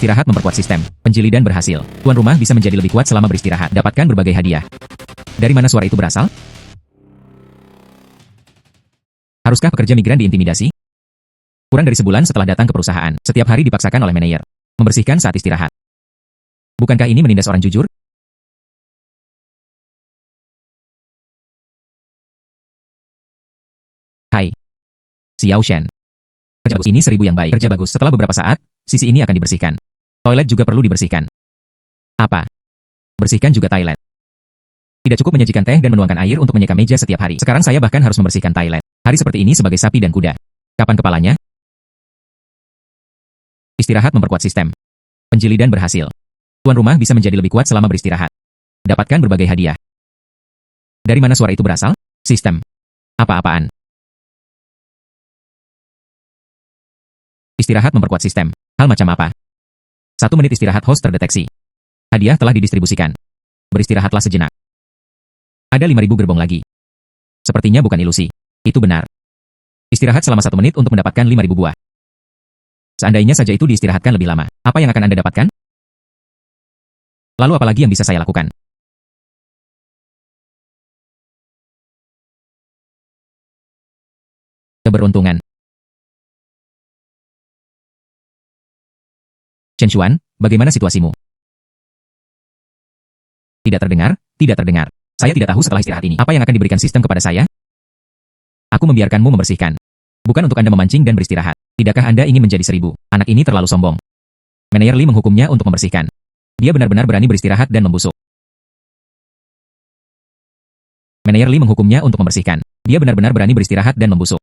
Istirahat memperkuat sistem. Penjilidan berhasil. Tuan rumah bisa menjadi lebih kuat selama beristirahat. Dapatkan berbagai hadiah. Dari mana suara itu berasal? Haruskah pekerja migran diintimidasi? Kurang dari sebulan setelah datang ke perusahaan, setiap hari dipaksakan oleh manajer membersihkan saat istirahat. Bukankah ini menindas orang jujur? Hai, Xiao Shen. Kerja bagus ini 1000 yang baik. Kerja bagus. Setelah beberapa saat, sisi ini akan dibersihkan. Toilet juga perlu dibersihkan. Apa? Bersihkan juga toilet. Tidak cukup menyajikan teh dan menuangkan air untuk menyeka meja setiap hari. Sekarang saya bahkan harus membersihkan toilet. Hari seperti ini sebagai sapi dan kuda. Kapan kepalanya? Istirahat memperkuat sistem. Penjilidan berhasil. Tuan rumah bisa menjadi lebih kuat selama beristirahat. Dapatkan berbagai hadiah. Dari mana suara itu berasal? Sistem. Apa-apaan? Istirahat memperkuat sistem. Hal macam apa? 1 menit istirahat host terdeteksi. Hadiah telah didistribusikan. Beristirahatlah sejenak. Ada 5000 gerbong lagi. Sepertinya bukan ilusi. Itu benar. Istirahat selama 1 menit untuk mendapatkan 5000 buah. Seandainya saja itu diistirahatkan lebih lama, apa yang akan Anda dapatkan? Lalu apalagi yang bisa saya lakukan? Keberuntungan. Chen Xuan, bagaimana situasimu? Tidak terdengar, tidak terdengar. Saya tidak tahu setelah istirahat ini, apa yang akan diberikan sistem kepada saya? Aku membiarkanmu membersihkan. Bukan untuk Anda memancing dan beristirahat. Tidakkah Anda ingin menjadi 1000? Anak ini terlalu sombong. Manajer Li menghukumnya untuk membersihkan. Dia benar-benar berani beristirahat dan membusuk. Manajer Li menghukumnya untuk membersihkan. Dia benar-benar berani beristirahat dan membusuk.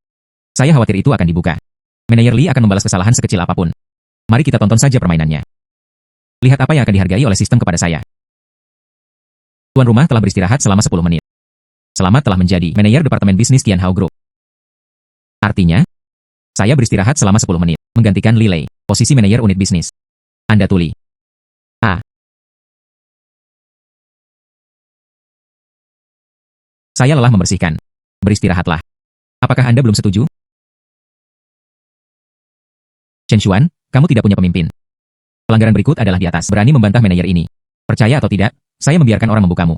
Saya khawatir itu akan dibuka. Manajer Li akan membalas kesalahan sekecil apapun. Mari kita tonton saja permainannya. Lihat apa yang akan dihargai oleh sistem kepada saya. Tuan rumah telah beristirahat selama 10 menit. Selamat telah menjadi manajer Departemen Bisnis Tianhao Group. Artinya, saya beristirahat selama 10 menit, menggantikan Li Lei, posisi manajer unit bisnis. Anda tuli. A. Saya lelah membersihkan. Beristirahatlah. Apakah Anda belum setuju? Chen Xuan, kamu tidak punya pemimpin. Pelanggaran berikut adalah di atas. Berani membantah manajer ini. Percaya atau tidak, saya membiarkan orang membukamu.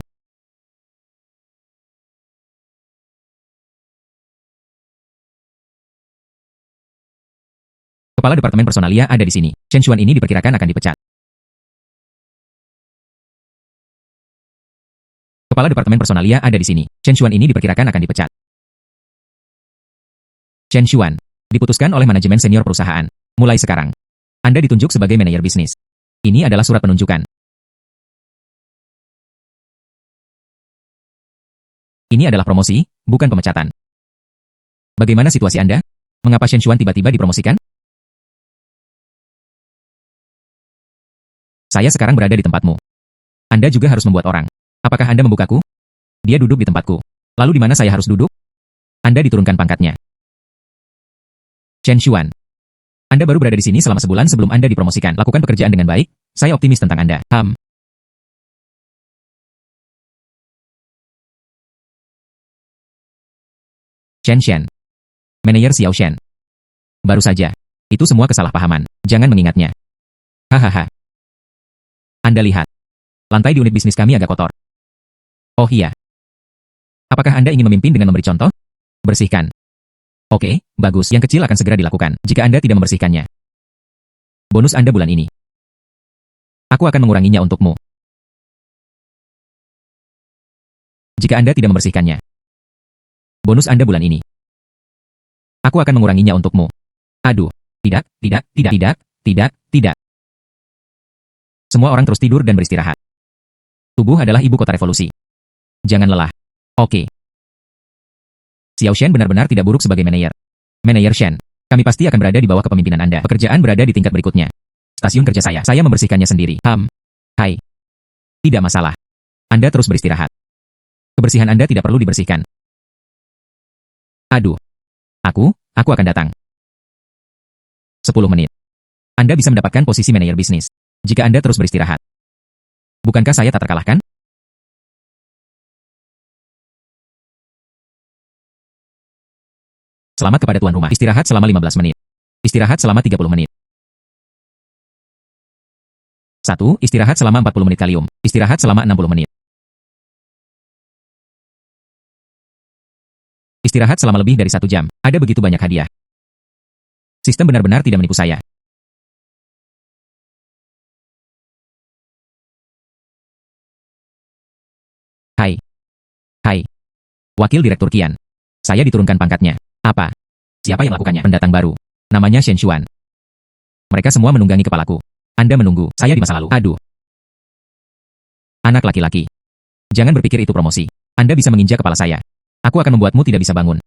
Kepala Departemen Personalia ada di sini. Chen Xuan ini diperkirakan akan dipecat. Kepala Departemen Personalia ada di sini. Chen Xuan ini diperkirakan akan dipecat. Chen Xuan. Diputuskan oleh manajemen senior perusahaan. Mulai sekarang, Anda ditunjuk sebagai manajer bisnis. Ini adalah surat penunjukan. Ini adalah promosi, bukan pemecatan. Bagaimana situasi Anda? Mengapa Chen Xuan tiba-tiba dipromosikan? Saya sekarang berada di tempatmu. Anda juga harus membuat orang. Apakah Anda membukaku? Dia duduk di tempatku. Lalu di mana saya harus duduk? Anda diturunkan pangkatnya. Chen Xuan. Anda baru berada di sini selama sebulan sebelum Anda dipromosikan. Lakukan pekerjaan dengan baik. Saya optimis tentang Anda. Chen Shen. Manajer Xiao Shen. Baru saja. Itu semua kesalahpahaman. Jangan mengingatnya. Hahaha. Anda lihat. Lantai di unit bisnis kami agak kotor. Oh iya. Apakah Anda ingin memimpin dengan memberi contoh? Bersihkan. Oke, bagus. Yang kecil akan segera dilakukan jika Anda tidak membersihkannya. Bonus Anda bulan ini. Aku akan menguranginya untukmu. Jika Anda tidak membersihkannya. Bonus Anda bulan ini. Aku akan menguranginya untukmu. Aduh. Tidak, tidak, tidak, tidak, tidak, tidak. Semua orang terus tidur dan beristirahat. Tubuh adalah ibu kota revolusi. Jangan lelah. Oke. Xiao Shen benar-benar tidak buruk sebagai manajer. Manajer Shen, kami pasti akan berada di bawah kepemimpinan Anda. Pekerjaan berada di tingkat berikutnya. Stasiun kerja saya membersihkannya sendiri. Hai. Tidak masalah. Anda terus beristirahat. Kebersihan Anda tidak perlu dibersihkan. Aduh. Aku akan datang. 10 menit. Anda bisa mendapatkan posisi manajer bisnis. Jika Anda terus beristirahat. Bukankah saya tak terkalahkan? Selamat kepada tuan rumah. Istirahat selama 15 menit. Istirahat selama 30 menit. 1. Istirahat selama 40 menit kalium. Istirahat selama 60 menit. Istirahat selama lebih dari 1 jam. Ada begitu banyak hadiah. Sistem benar-benar tidak menipu saya. Hai. Hai. Wakil Direktur Qian. Saya diturunkan pangkatnya. Apa? Siapa yang melakukannya? Pendatang baru. Namanya Shen Xuan. Mereka semua menunggangi kepalaku. Anda menunggu saya di masa lalu. Aduh. Anak laki-laki. Jangan berpikir itu promosi. Anda bisa menginjak kepala saya. Aku akan membuatmu tidak bisa bangun.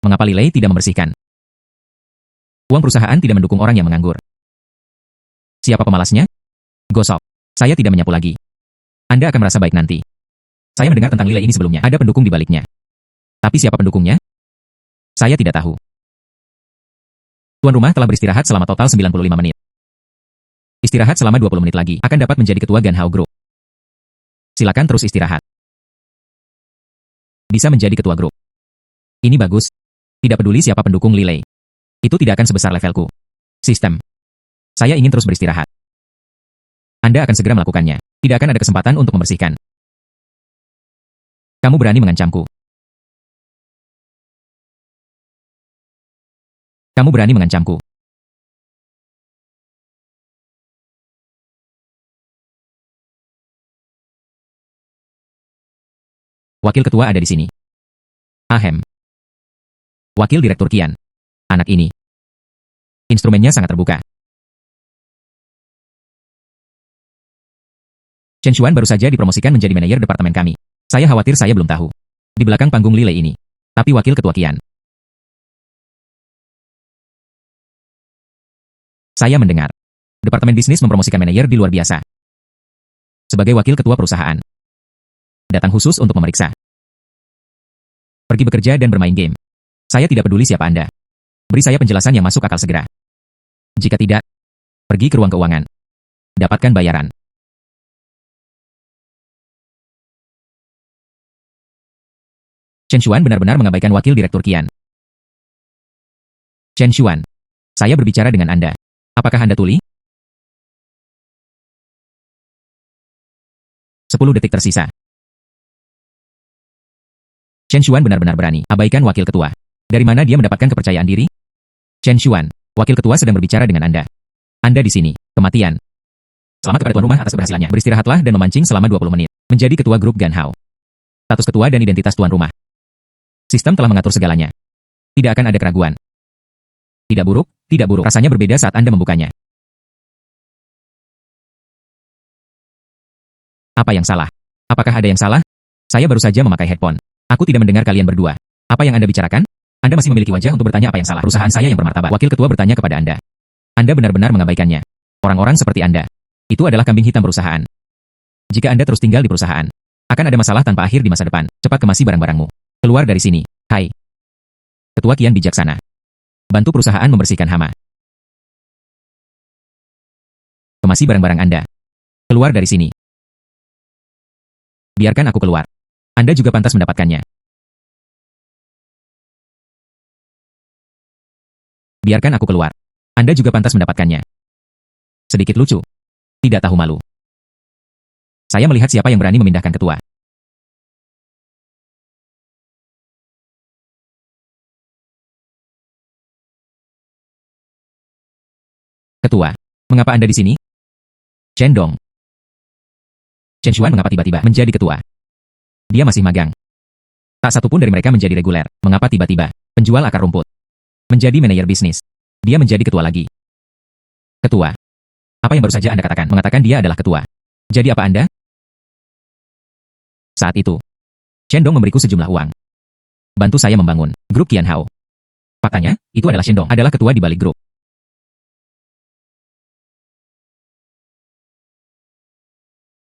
Mengapa Lilei tidak membersihkan? Uang perusahaan tidak mendukung orang yang menganggur. Siapa pemalasnya? Gosok. Saya tidak menyapu lagi. Anda akan merasa baik nanti. Saya mendengar tentang Lilei ini sebelumnya. Ada pendukung di baliknya. Tapi siapa pendukungnya? Saya tidak tahu. Tuan rumah telah beristirahat selama total 95 menit. Istirahat selama 20 menit lagi akan dapat menjadi ketua Ganhao Group. Silakan terus istirahat. Bisa menjadi ketua grup. Ini bagus. Tidak peduli siapa pendukung Lilei. Itu tidak akan sebesar levelku. Sistem. Saya ingin terus beristirahat. Anda akan segera melakukannya. Tidak akan ada kesempatan untuk membersihkan. Kamu berani mengancamku. Kamu berani mengancamku. Wakil ketua ada di sini. Ahem. Wakil Direktur Qian. Anak ini. Instrumennya sangat terbuka. Chen Xuan baru saja dipromosikan menjadi manajer departemen kami. Saya khawatir saya belum tahu. Di belakang panggung Lilei ini. Tapi wakil ketua Qian. Saya mendengar. Departemen bisnis mempromosikan manajer di luar biasa. Sebagai wakil ketua perusahaan. Datang khusus untuk memeriksa. Pergi bekerja dan bermain game. Saya tidak peduli siapa Anda. Beri saya penjelasan yang masuk akal segera. Jika tidak, pergi ke ruang keuangan. Dapatkan bayaran. Chen Xuan benar-benar mengabaikan wakil direktur Qian. Chen Xuan, saya berbicara dengan Anda. Apakah Anda tuli? 10 detik tersisa. Chen Xuan benar-benar berani. Abaikan wakil ketua. Dari mana dia mendapatkan kepercayaan diri? Chen Xuan, wakil ketua sedang berbicara dengan Anda. Anda di sini, kematian. Selamat kepada tuan rumah atas keberhasilannya. Beristirahatlah dan memancing selama 20 menit. Menjadi ketua grup Ganhao. Status ketua dan identitas tuan rumah. Sistem telah mengatur segalanya. Tidak akan ada keraguan. Tidak buruk, tidak buruk. Rasanya berbeda saat Anda membukanya. Apa yang salah? Apakah ada yang salah? Saya baru saja memakai headphone. Aku tidak mendengar kalian berdua. Apa yang Anda bicarakan? Anda masih memiliki wajah untuk bertanya apa yang salah. Perusahaan saya yang bermartabat. Wakil ketua bertanya kepada Anda. Anda benar-benar mengabaikannya. Orang-orang seperti Anda. Itu adalah kambing hitam perusahaan. Jika Anda terus tinggal di perusahaan, akan ada masalah tanpa akhir di masa depan. Cepat kemasi barang-barangmu. Keluar dari sini. Hai. Ketua Qian bijaksana. Bantu perusahaan membersihkan hama. Kemasi barang-barang Anda. Keluar dari sini. Biarkan aku keluar. Anda juga pantas mendapatkannya. Biarkan aku keluar. Anda juga pantas mendapatkannya. Sedikit lucu. Tidak tahu malu. Saya melihat siapa yang berani memindahkan ketua. Ketua, mengapa Anda di sini? Chen Dong. Chen Xuan mengapa tiba-tiba menjadi ketua? Dia masih magang. Tak satu pun dari mereka menjadi reguler. Mengapa tiba-tiba penjual akar rumput? Menjadi manajer bisnis. Dia menjadi ketua lagi. Ketua. Apa yang baru saja Anda katakan? Mengatakan dia adalah ketua. Jadi apa Anda? Saat itu, Chen Dong memberiku sejumlah uang. Bantu saya membangun grup Qian Hao. Faktanya, itu adalah Chen Dong adalah ketua di balik grup.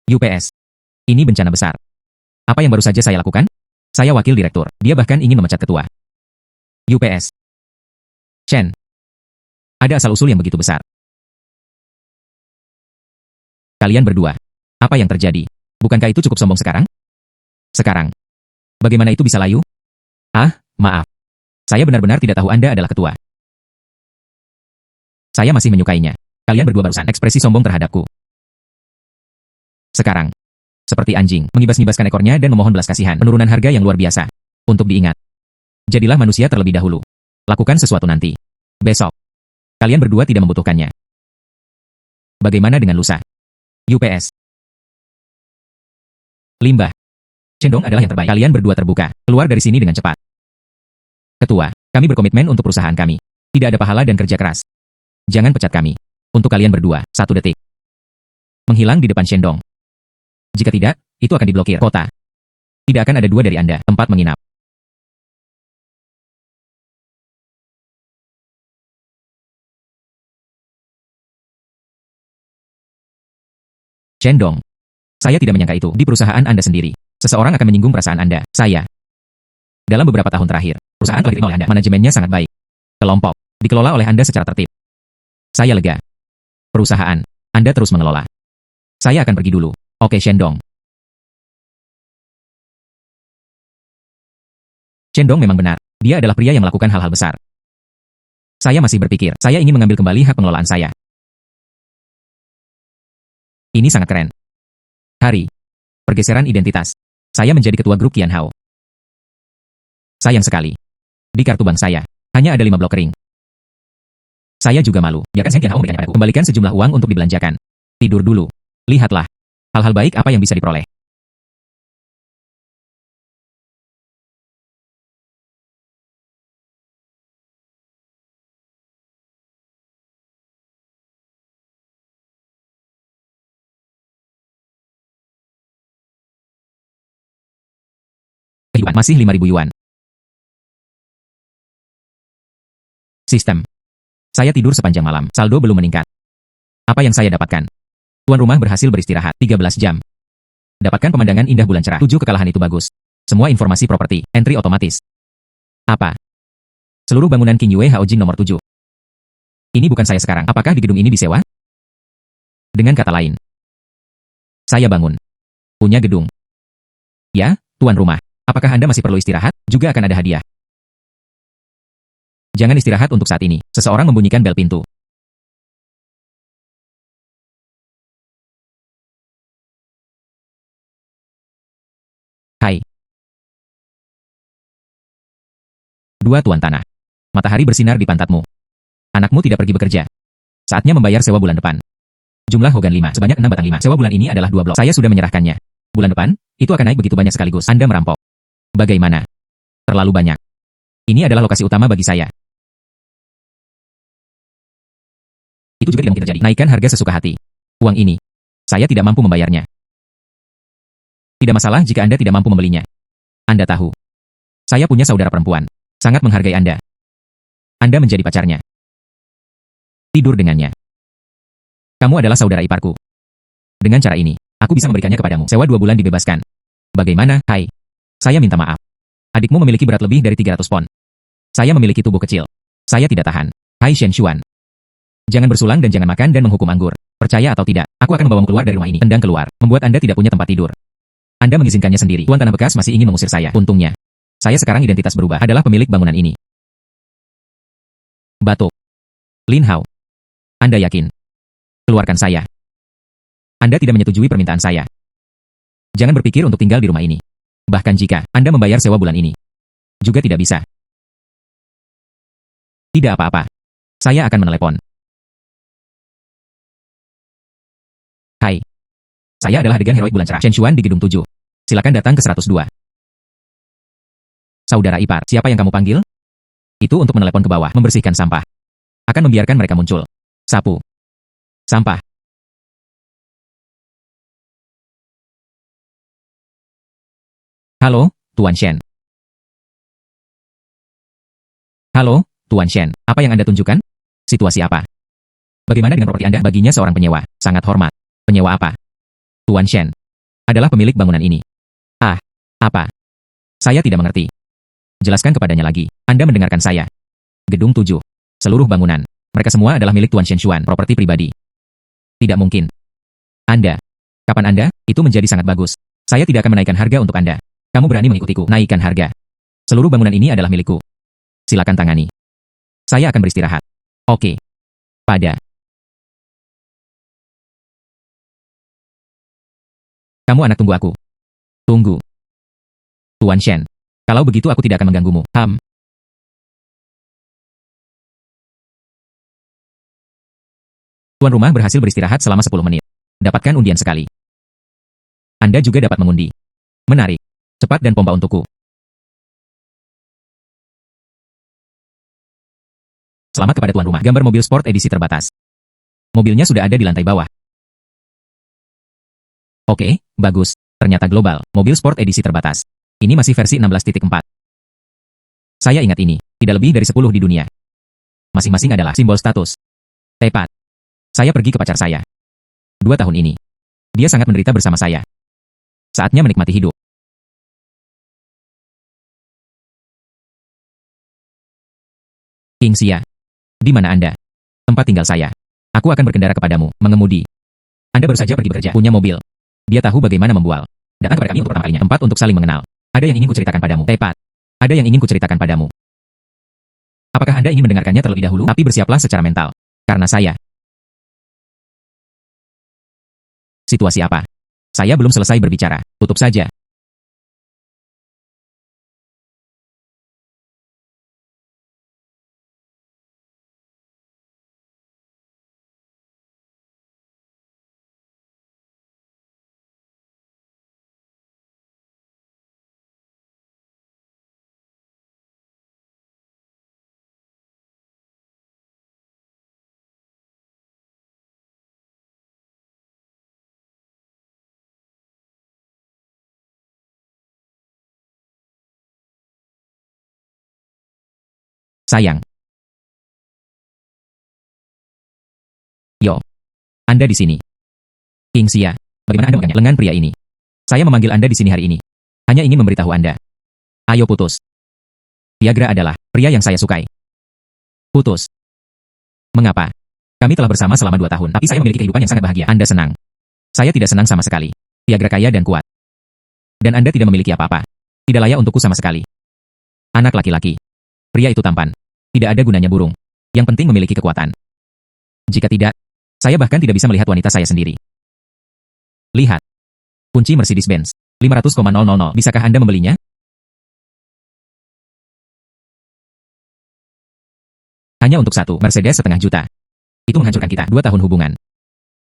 UPS. Ini bencana besar. Apa yang baru saja saya lakukan? Saya wakil direktur. Dia bahkan ingin memecat ketua. UPS. Chen. Ada asal-usul yang begitu besar. Kalian berdua. Apa yang terjadi? Bukankah itu cukup sombong sekarang? Sekarang. Bagaimana itu bisa layu? Ah, maaf. Saya benar-benar tidak tahu Anda adalah ketua. Saya masih menyukainya. Kalian berdua barusan ekspresi sombong terhadapku. Sekarang, seperti anjing, mengibas-ngibaskan ekornya dan memohon belas kasihan. Penurunan harga yang luar biasa. Untuk diingat. Jadilah manusia terlebih dahulu. Lakukan sesuatu nanti. Besok. Kalian berdua tidak membutuhkannya. Bagaimana dengan lusa? UPS. Limbah. Shendong adalah yang terbaik. Kalian berdua terbuka. Keluar dari sini dengan cepat. Ketua, kami berkomitmen untuk perusahaan kami. Tidak ada pahala dan kerja keras. Jangan pecat kami. Untuk kalian berdua, 1 detik. Menghilang di depan Shendong. Jika tidak, itu akan diblokir kota. Tidak akan ada 2 dari Anda, tempat menginap. Shendong. Saya tidak menyangka itu di perusahaan Anda sendiri. Seseorang akan menyinggung perasaan Anda, saya. Dalam beberapa tahun terakhir, perusahaan telah diterima oleh Anda. Manajemennya sangat baik. Kelompok, dikelola oleh Anda secara tertib. Saya lega. Perusahaan, Anda terus mengelola. Saya akan pergi dulu. Oke Shendong. Shendong memang benar. Dia adalah pria yang melakukan hal-hal besar. Saya masih berpikir, saya ingin mengambil kembali hak pengelolaan saya. Ini sangat keren. Hari. Pergeseran identitas. Saya menjadi ketua grup Qian Hao. Sayang sekali. Di kartu bank saya, hanya ada 5 blok kering. Saya juga malu. Biarkan Qian Hao memberikannya padaku. Kembalikan sejumlah uang untuk dibelanjakan. Tidur dulu. Lihatlah. Hal-hal baik apa yang bisa diperoleh. Kehidupan masih 5.000 yuan. Sistem. Saya tidur sepanjang malam. Saldo belum meningkat. Apa yang saya dapatkan? Tuan rumah berhasil beristirahat 13 jam. Dapatkan pemandangan indah bulan cerah. 7 kekalahan itu bagus. Semua informasi properti, entry otomatis. Apa? Seluruh bangunan King Yue Haojing nomor 7. Ini bukan saya sekarang. Apakah di gedung ini disewa? Dengan kata lain, saya bangun. Punya gedung. Ya, tuan rumah. Apakah Anda masih perlu istirahat? Juga akan ada hadiah. Jangan istirahat untuk saat ini. Seseorang membunyikan bel pintu. Hai. 2 tuan tanah. Matahari bersinar di pantatmu. Anakmu tidak pergi bekerja. Saatnya membayar sewa bulan depan. Jumlah Hogan 5, sebanyak 6 batang 5. Sewa bulan ini adalah 2 blok. Saya sudah menyerahkannya. Bulan depan, itu akan naik begitu banyak sekaligus. Anda merampok. Bagaimana? Terlalu banyak. Ini adalah lokasi utama bagi saya. Itu juga tidak mungkin terjadi. Naikkan harga sesuka hati. Uang ini, saya tidak mampu membayarnya. Tidak masalah jika Anda tidak mampu membelinya. Anda tahu. Saya punya saudara perempuan. Sangat menghargai Anda. Anda menjadi pacarnya. Tidur dengannya. Kamu adalah saudara iparku. Dengan cara ini, aku bisa memberikannya kepadamu. Sewa 2 bulan dibebaskan. Bagaimana? Hai. Saya minta maaf. Adikmu memiliki berat lebih dari 300 pon. Saya memiliki tubuh kecil. Saya tidak tahan. Hai Shen Xuan. Jangan bersulang dan jangan makan dan menghukum anggur. Percaya atau tidak, aku akan membawamu keluar dari rumah ini. Tendang keluar, membuat Anda tidak punya tempat tidur. Anda mengizinkannya sendiri. Tuan Tanah Bekas masih ingin mengusir saya. Untungnya, saya sekarang identitas berubah. Adalah pemilik bangunan ini. Batuk. Lin Hao. Anda yakin? Keluarkan saya. Anda tidak menyetujui permintaan saya. Jangan berpikir untuk tinggal di rumah ini. Bahkan jika Anda membayar sewa bulan ini, juga tidak bisa. Tidak apa-apa. Saya akan menelepon. Hai. Saya adalah adegan heroik bulan cerah. Shen Xuan di gedung 7. Silakan datang ke 102. Saudara ipar, siapa yang kamu panggil? Itu untuk menelepon ke bawah, membersihkan sampah. Akan membiarkan mereka muncul. Sapu. Sampah. Halo, Tuan Shen. Halo, Tuan Shen. Apa yang Anda tunjukkan? Situasi apa? Bagaimana dengan properti Anda? Baginya seorang penyewa. Sangat hormat. Penyewa apa? Tuan Shen. Adalah pemilik bangunan ini. Ah, apa? Saya tidak mengerti. Jelaskan kepadanya lagi. Anda mendengarkan saya. Gedung 7. Seluruh bangunan. Mereka semua adalah milik Tuan Shen Xuan, properti pribadi. Tidak mungkin. Anda. Kapan Anda? Itu menjadi sangat bagus. Saya tidak akan menaikkan harga untuk Anda. Kamu berani mengikutiku. Naikkan harga. Seluruh bangunan ini adalah milikku. Silakan tangani. Saya akan beristirahat. Oke. Pada Kamu anak tunggu aku. Tunggu. Tuan Shen. Kalau begitu aku tidak akan mengganggumu. Tuan rumah berhasil beristirahat selama 10 menit. Dapatkan undian sekali. Anda juga dapat mengundi. Menarik. Cepat dan pompa untukku. Selamat kepada tuan rumah. Gambar mobil sport edisi terbatas. Mobilnya sudah ada di lantai bawah. Oke, bagus. Ternyata global. Mobil sport edisi terbatas. Ini masih versi 16.4. Saya ingat ini. Tidak lebih dari 10 di dunia. Masing-masing adalah simbol status. Tepat. Saya pergi ke pacar saya. 2 tahun ini. Dia sangat menderita bersama saya. Saatnya menikmati hidup. King Xia. Di mana Anda? Tempat tinggal saya. Aku akan berkendara kepadamu, mengemudi. Anda baru saja pergi bekerja, punya mobil. Dia tahu bagaimana membual. Datang kepada kami untuk pertama kalinya. 4 untuk saling mengenal. Ada yang ingin kuceritakan padamu. Tepat. Ada yang ingin kuceritakan padamu. Apakah Anda ingin mendengarkannya terlebih dahulu? Tapi bersiaplah secara mental. Karena saya. Situasi apa? Saya belum selesai berbicara. Tutup saja. Sayang. Yo. Anda di sini. King Xia. Bagaimana Anda mengenal lengan pria ini? Saya memanggil Anda di sini hari ini. Hanya ingin memberitahu Anda. Ayo putus. Viagra adalah pria yang saya sukai. Putus. Mengapa? Kami telah bersama selama 2 tahun, tapi saya memiliki kehidupan yang sangat bahagia. Anda senang. Saya tidak senang sama sekali. Viagra kaya dan kuat. Dan Anda tidak memiliki apa-apa. Tidak layak untukku sama sekali. Anak laki-laki. Pria itu tampan. Tidak ada gunanya burung. Yang penting memiliki kekuatan. Jika tidak, saya bahkan tidak bisa melihat wanita saya sendiri. Lihat. Kunci Mercedes-Benz. 500,000. Bisakah Anda membelinya? Hanya untuk satu Mercedes setengah juta. Itu menghancurkan kita. 2 tahun hubungan.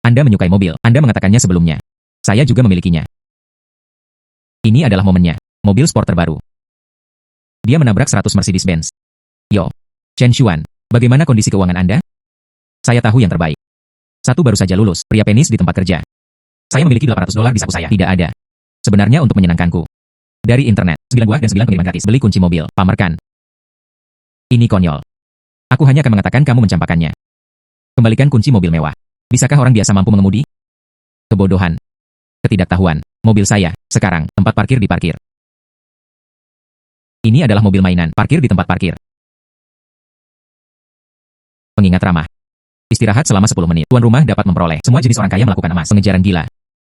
Anda menyukai mobil. Anda mengatakannya sebelumnya. Saya juga memilikinya. Ini adalah momennya. Mobil sport terbaru. Dia menabrak 100 Mercedes-Benz. Yo. Chen Xuan, bagaimana kondisi keuangan Anda? Saya tahu yang terbaik. Satu baru saja lulus, pria penis di tempat kerja. Saya memiliki $800 di saku saya. Tidak ada. Sebenarnya untuk menyenangkanku. Dari internet, 9 buah dan 9 pengiriman gratis. Beli kunci mobil, pamerkan. Ini konyol. Aku hanya akan mengatakan kamu mencampakkannya. Kembalikan kunci mobil mewah. Bisakah orang biasa mampu mengemudi? Kebodohan. Ketidaktahuan. Mobil saya, sekarang, tempat parkir di parkir. Ini adalah mobil mainan, parkir di tempat parkir. Pengingat ramah. Istirahat selama 10 menit. Tuan rumah dapat memperoleh. Semua jenis orang kaya melakukan emas. Pengejaran gila.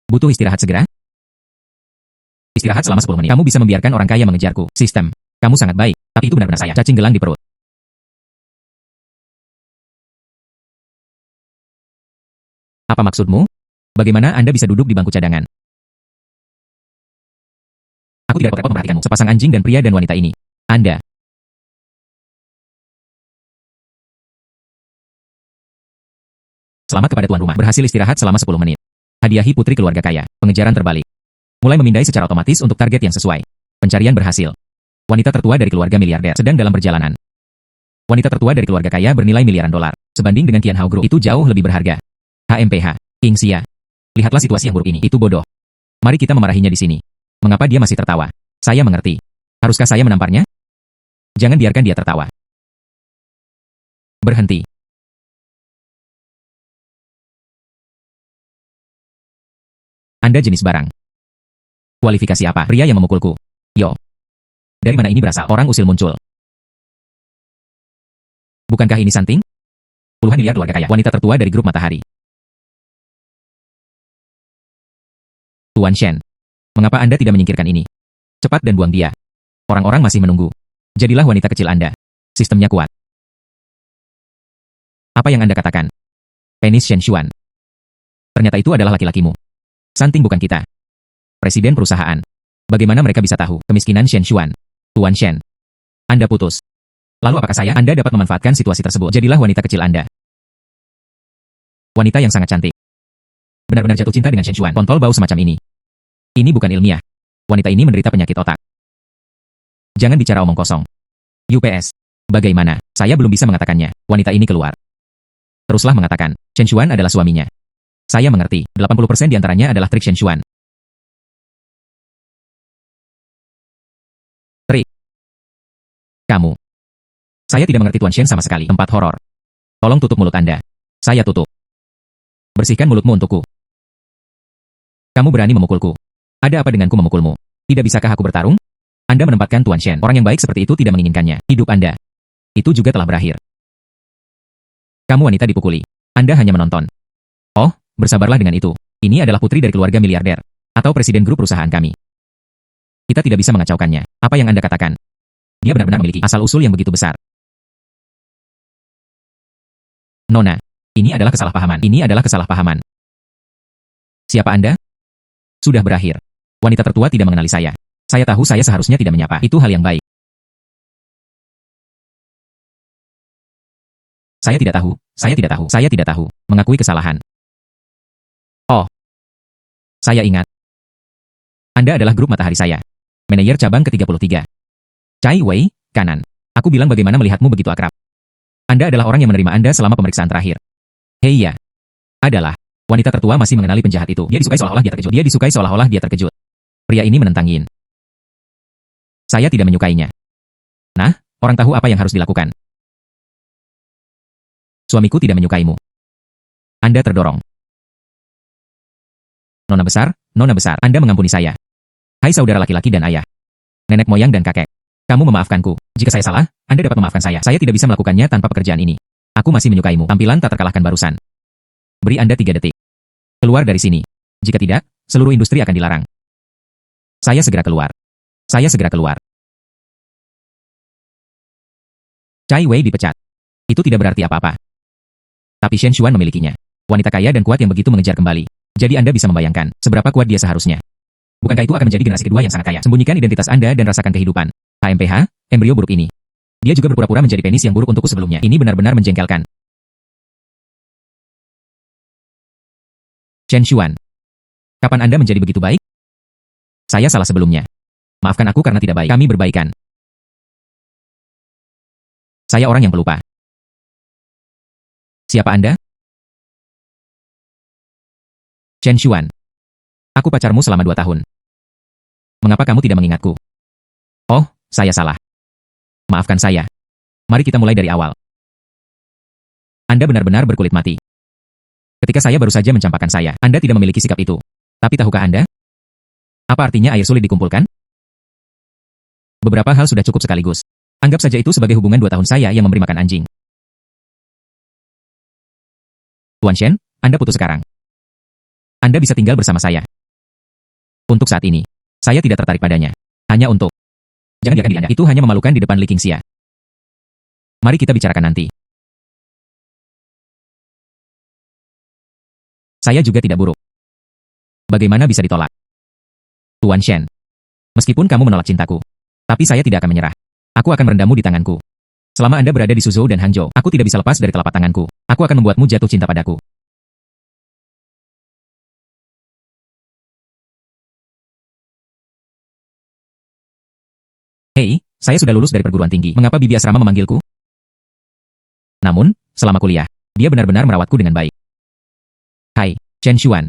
Butuh istirahat segera? Istirahat selama 10 menit. Kamu bisa membiarkan orang kaya mengejarku. Sistem. Kamu sangat baik. Tapi itu benar-benar saya. Cacing gelang di perut. Apa maksudmu? Bagaimana Anda bisa duduk di bangku cadangan? Aku tidak repot memperhatikanmu. Sepasang anjing dan pria dan wanita ini. Anda. Selamat kepada tuan rumah. Berhasil istirahat selama 10 menit. Hadiahi putri keluarga kaya. Pengejaran terbalik. Mulai memindai secara otomatis untuk target yang sesuai. Pencarian berhasil. Wanita tertua dari keluarga miliarder sedang dalam perjalanan. Wanita tertua dari keluarga kaya bernilai miliaran dolar. Sebanding dengan Qian Hao Group, itu jauh lebih berharga. HMPH. King Xia. Lihatlah situasi yang buruk ini. Itu bodoh. Mari kita memarahinya di sini. Mengapa dia masih tertawa? Saya mengerti. Haruskah saya menamparnya? Jangan biarkan dia tertawa. Berhenti. Anda jenis barang. Kualifikasi apa? Pria yang memukulku. Yo. Dari mana ini berasal? Orang usil muncul. Bukankah ini Santing? Puluhan miliar keluarga kaya. Wanita tertua dari grup Matahari. Tuan Shen. Mengapa Anda tidak menyingkirkan ini? Cepat dan buang dia. Orang-orang masih menunggu. Jadilah wanita kecil Anda. Sistemnya kuat. Apa yang Anda katakan? Penis Shen Xuan. Ternyata itu adalah laki-lakimu. Santing bukan kita. presiden perusahaan. Bagaimana mereka bisa tahu kemiskinan Shen Xuan? Tuan Shen, Anda putus. Lalu apakah Anda dapat memanfaatkan situasi tersebut? Jadilah wanita kecil Anda. Wanita yang sangat cantik. Benar-benar jatuh cinta dengan Shen Xuan. Kontol bau semacam ini. Ini bukan ilmiah. Wanita ini menderita penyakit otak. Jangan bicara omong kosong. UPS. Bagaimana? Saya belum bisa mengatakannya. Wanita ini keluar. Teruslah mengatakan, Shen Xuan adalah suaminya. Saya mengerti, 80% diantaranya adalah trik Shen Xuan. Trik. Kamu. Saya tidak mengerti Tuan Shen sama sekali. Tempat horor. Tolong tutup mulut Anda. Saya tutup. Bersihkan mulutmu untukku. Kamu berani memukulku. Ada apa denganku memukulmu? Tidak bisakah aku bertarung? Anda menempatkan Tuan Shen. Orang yang baik seperti itu tidak menginginkannya. Hidup Anda. Itu juga telah berakhir. Kamu wanita dipukuli. Anda hanya menonton. Oh, bersabarlah dengan itu. Ini adalah putri dari keluarga miliarder. Atau presiden grup perusahaan kami. Kita tidak bisa mengacaukannya. Apa yang Anda katakan? Dia benar-benar memiliki asal-usul yang begitu besar. Nona, ini adalah kesalahpahaman. Ini adalah kesalahpahaman. Siapa Anda? Sudah berakhir. Wanita tertua tidak mengenali saya. Saya tahu saya seharusnya tidak menyapa. Itu hal yang baik. Saya tidak tahu, saya tidak tahu, saya tidak tahu. Mengakui kesalahan. Oh. Saya ingat. Anda adalah grup matahari saya. Manajer cabang ke-33. Chai Wei, kanan. Aku bilang bagaimana melihatmu begitu akrab. Anda adalah orang yang menerima Anda selama pemeriksaan terakhir. Hei ya. Adalah. Wanita tertua masih mengenali penjahat itu. Dia disukai seolah-olah dia terkejut. Dia disukai seolah-olah dia terkejut. Pria ini menentang Yin. Saya tidak menyukainya. Nah, orang tahu apa yang harus dilakukan. Suamiku tidak menyukaimu. Anda terdorong. Nona besar, Anda mengampuni saya. Hai saudara laki-laki dan ayah. Nenek moyang dan kakek. Kamu memaafkanku. Jika saya salah, Anda dapat memaafkan saya. Saya tidak bisa melakukannya tanpa pekerjaan ini. Aku masih menyukaimu. Tampilan tak terkalahkan barusan. Beri Anda 3 detik. Keluar dari sini. Jika tidak, seluruh industri akan dilarang. Saya segera keluar. Saya segera keluar. Chai Wei dipecat. Itu tidak berarti apa-apa. Tapi Shen Xuan memilikinya. Wanita kaya dan kuat yang begitu mengejar kembali. Jadi Anda bisa membayangkan seberapa kuat dia seharusnya. Bukankah itu akan menjadi generasi kedua yang sangat kaya? Sembunyikan identitas Anda dan rasakan kehidupan. HMPH, embrio buruk ini. Dia juga berpura-pura menjadi penis yang buruk untukku sebelumnya. Ini benar-benar menjengkelkan. Shen Xuan. Kapan Anda menjadi begitu baik? Saya salah sebelumnya. Maafkan aku karena tidak baik. Kami berbaikan. Saya orang yang pelupa. Siapa Anda? Shen Xuan. Aku pacarmu selama 2 tahun. Mengapa kamu tidak mengingatku? Oh, saya salah. Maafkan saya. Mari kita mulai dari awal. Anda benar-benar berkulit mati. Ketika saya baru saja mencampakkan saya, Anda tidak memiliki sikap itu. Tapi tahukah Anda? Apa artinya air sulit dikumpulkan? Beberapa hal sudah cukup sekaligus. Anggap saja itu sebagai hubungan 2 tahun saya yang memberi makan anjing. Tuan Shen, Anda putus sekarang. Anda bisa tinggal bersama saya. Untuk saat ini, saya tidak tertarik padanya. Hanya untuk... Jangan biarkan diri Anda. Itu hanya memalukan di depan Li Qingxia. Mari kita bicarakan nanti. Saya juga tidak buruk. Bagaimana bisa ditolak? Tuan Shen. Meskipun kamu menolak cintaku, tapi saya tidak akan menyerah. Aku akan merendamu di tanganku. Selama Anda berada di Suzhou dan Hangzhou, aku tidak bisa lepas dari telapak tanganku. Aku akan membuatmu jatuh cinta padaku. Hei, saya sudah lulus dari perguruan tinggi. Mengapa bibi asrama memanggilku? Namun, selama kuliah, dia benar-benar merawatku dengan baik. Hai, Shen Xuan.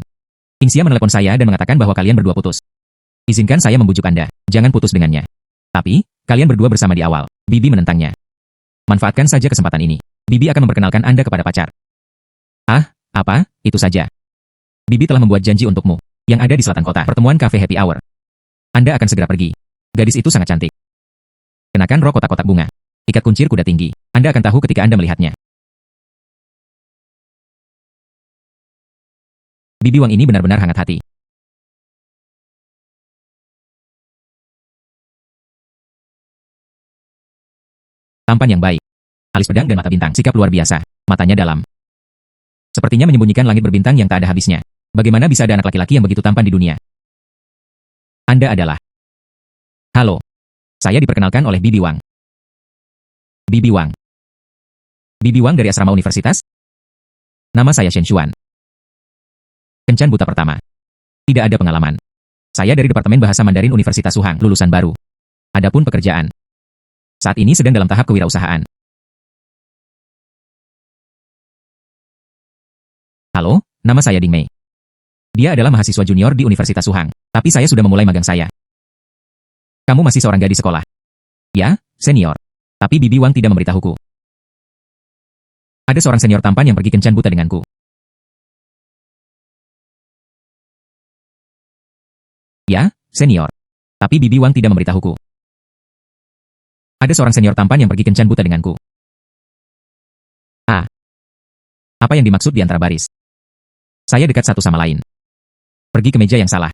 Qingxia menelepon saya dan mengatakan bahwa kalian berdua putus. Izinkan saya membujuk Anda. Jangan putus dengannya. Tapi, kalian berdua bersama di awal. Bibi menentangnya. Manfaatkan saja kesempatan ini. Bibi akan memperkenalkan Anda kepada pacar. Ah, apa? Itu saja. Bibi telah membuat janji untukmu, yang ada di selatan kota. Pertemuan kafe Happy Hour. Anda akan segera pergi. Gadis itu sangat cantik. Kenakan rok kotak-kotak bunga. Ikat kuncir kuda tinggi. Anda akan tahu ketika Anda melihatnya. Bibi Wang ini benar-benar hangat hati. Tampan yang baik. Alis pedang dan mata bintang. Sikap luar biasa. Matanya dalam. Sepertinya menyembunyikan langit berbintang yang tak ada habisnya. Bagaimana bisa ada anak laki-laki yang begitu tampan di dunia? Anda adalah... Halo. Saya diperkenalkan oleh Bibi Wang. Bibi Wang. Bibi Wang dari asrama universitas? Nama saya Shen Xuan. Kencan buta pertama. Tidak ada pengalaman. Saya dari Departemen Bahasa Mandarin Universitas Suhang, lulusan baru. Adapun pekerjaan. Saat ini sedang dalam tahap kewirausahaan. Halo, nama saya Ding Mei. Dia adalah mahasiswa junior di Universitas Suhang, tapi saya sudah memulai magang saya. Kamu masih seorang gadis sekolah? Ya, senior. Tapi Bibi Wang tidak memberitahuku. Ada seorang senior tampan yang pergi kencan buta denganku. Ya, senior. Tapi Bibi Wang tidak memberitahuku. Ada seorang senior tampan yang pergi kencan buta denganku. Ah. Apa yang dimaksud di antara baris? Saya dekat satu sama lain. Pergi ke meja yang salah.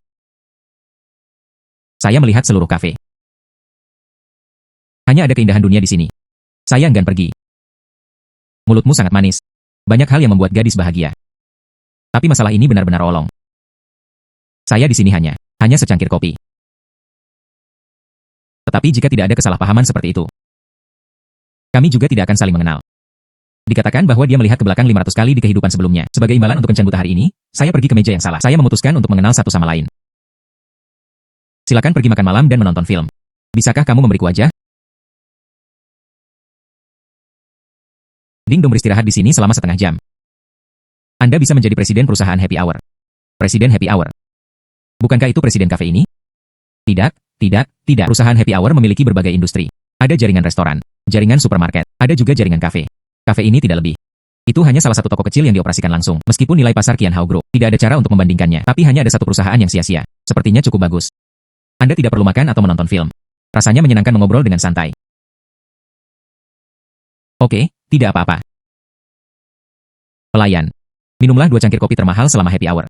Saya melihat seluruh kafe. Hanya ada keindahan dunia di sini. Saya enggan pergi. Mulutmu sangat manis. Banyak hal yang membuat gadis bahagia. Tapi masalah ini benar-benar olong. Saya di sini hanya secangkir kopi. Tetapi jika tidak ada kesalahpahaman seperti itu, kami juga tidak akan saling mengenal. Dikatakan bahwa dia melihat ke belakang 500 kali di kehidupan sebelumnya. Sebagai imbalan untuk kencan buta hari ini, saya pergi ke meja yang salah. Saya memutuskan untuk mengenal satu sama lain. Silakan pergi makan malam dan menonton film. Bisakah kamu memberiku wajah? Ding Dong beristirahat di sini selama setengah jam. Anda bisa menjadi presiden perusahaan Happy Hour. Presiden Happy Hour. Bukankah itu presiden kafe ini? Tidak. Perusahaan Happy Hour memiliki berbagai industri. Ada jaringan restoran, jaringan supermarket, ada juga jaringan kafe. Kafe ini tidak lebih. Itu hanya salah satu toko kecil yang dioperasikan langsung. Meskipun nilai pasar kian Hao Group, tidak ada cara untuk membandingkannya. Tapi hanya ada satu perusahaan yang sia-sia. Sepertinya cukup bagus. Anda tidak perlu makan atau menonton film. Rasanya menyenangkan mengobrol dengan santai. Oke, tidak apa-apa. Pelayan. Minumlah 2 cangkir kopi termahal selama Happy Hour.